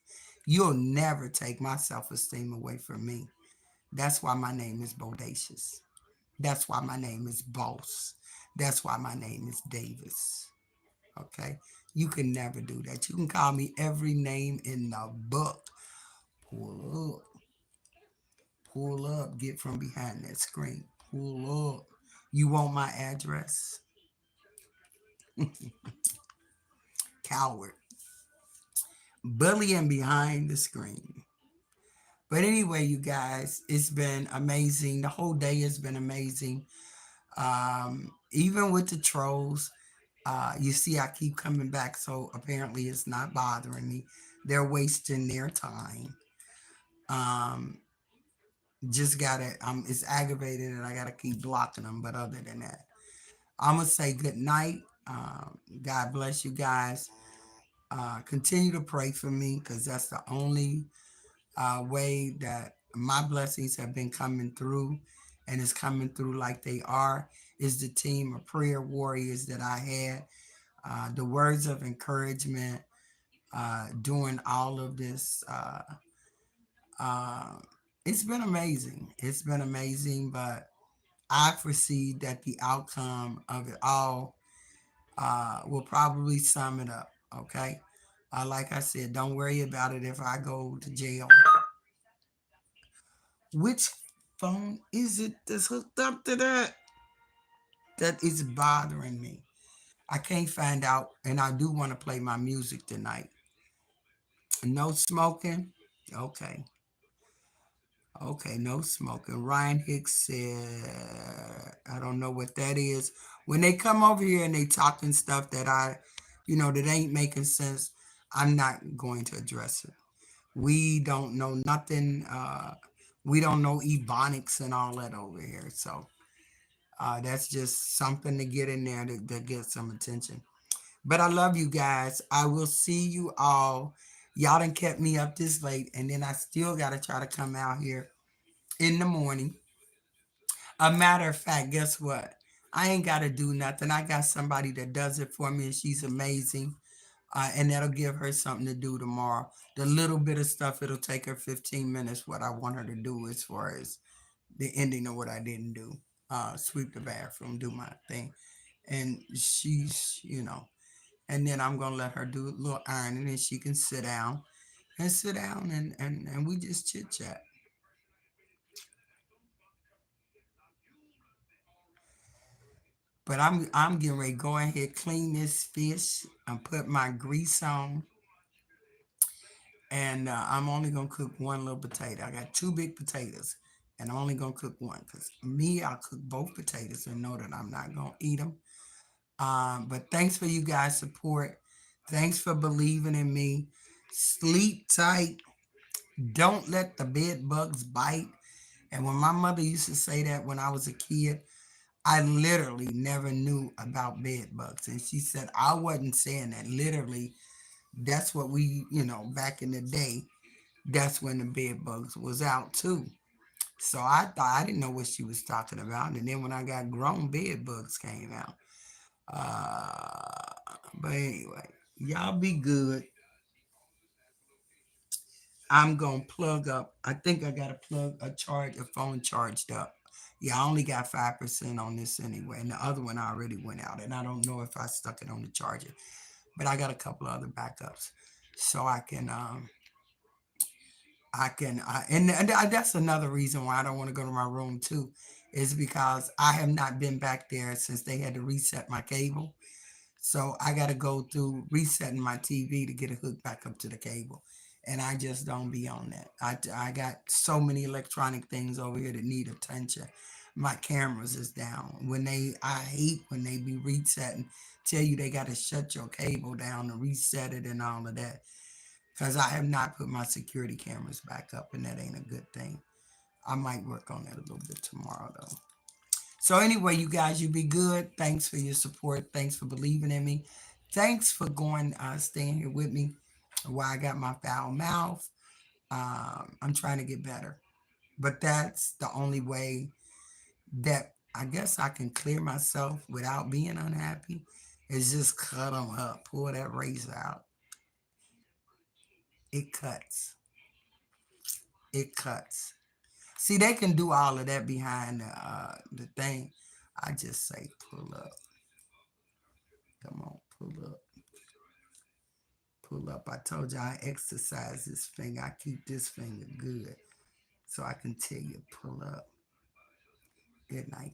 You'll never take my self esteem away from me. That's why my name is Bodacious. That's why my name is Boss. That's why my name is Davis. Okay? You can never do that. You can call me every name in the book. Pull up. Pull up. Get from behind that screen. Pull up. You want my address? Coward. Bullying behind the screen. But anyway, you guys, it's been amazing. The whole day has been amazing. Even with the trolls, you see, I keep coming back, so apparently it's not bothering me. They're wasting their time. Um, just gotta, it's aggravated and I gotta keep blocking them. But other than that, I'm gonna say good night. God bless you guys. Continue to pray for me because that's the only way that my blessings have been coming through and is coming through like they are is the team of prayer warriors that I had. The words of encouragement during all of this. Uh, it's been amazing. It's been amazing, but I foresee that the outcome of it all will probably sum it up. Okay. Like I said, don't worry about it if I go to jail. Which phone is it that's hooked up to that? That is bothering me. I can't find out, and I do want to play my music tonight. No smoking? Okay. Okay, no smoking. Ryan Hicks said, I don't know what that is. When they come over here and they talking stuff that that ain't making sense, I'm not going to address it. We don't know nothing. We don't know ebonics and all that over here. So that's just something to get in there to get some attention. But I love you guys. I will see you all. Y'all done kept me up this late, and then I still got to try to come out here in the morning. A matter of fact, guess what? I ain't got to do nothing. I got somebody that does it for me, and she's amazing. And that'll give her something to do tomorrow. The little bit of stuff, it'll take her 15 minutes. What I want her to do as far as the ending of what I didn't do, sweep the bathroom, do my thing. And and then I'm going to let her do a little ironing and she can sit down and we just chit chat. But I'm getting ready to go ahead, clean this fish and put my grease on. And I'm only gonna cook one little potato. I got two big potatoes, and I'm only gonna cook one because me, I'll cook both potatoes and know that I'm not gonna eat them. But thanks for you guys' support. Thanks for believing in me. Sleep tight. Don't let the bed bugs bite. And when my mother used to say that when I was a kid, I literally never knew about bed bugs. And she said I wasn't saying that. Literally, that's what back in the day, that's when the bed bugs was out too. So I thought I didn't know what she was talking about. And then when I got grown, bed bugs came out. But anyway, y'all be good. I'm gonna plug up. I think I gotta plug a phone charged up. Yeah, I only got 5% on this anyway, and the other one already went out, and I don't know if I stuck it on the charger, but I got a couple other backups, so and that's another reason why I don't want to go to my room too, is because I have not been back there since they had to reset my cable. So I got to go through resetting my TV to get it hooked back up to the cable. And I just don't be on that. I got so many electronic things over here that need attention. My cameras is down. I hate when they be resetting, tell you they got to shut your cable down and reset it and all of that. Because I have not put my security cameras back up, and that ain't a good thing. I might work on that a little bit tomorrow, though. So anyway, you guys, you be good. Thanks for your support. Thanks for believing in me. Thanks for staying here with me while I got my foul mouth. I'm trying to get better, but that's the only way that I guess I can clear myself without being unhappy. Is just cut them up, pull that razor out. It cuts. It cuts. See, they can do all of that behind the thing. I just say pull up. Come on, pull up. Pull up. I told you I exercise this finger. I keep this finger good. So I can tell you pull up. Good night.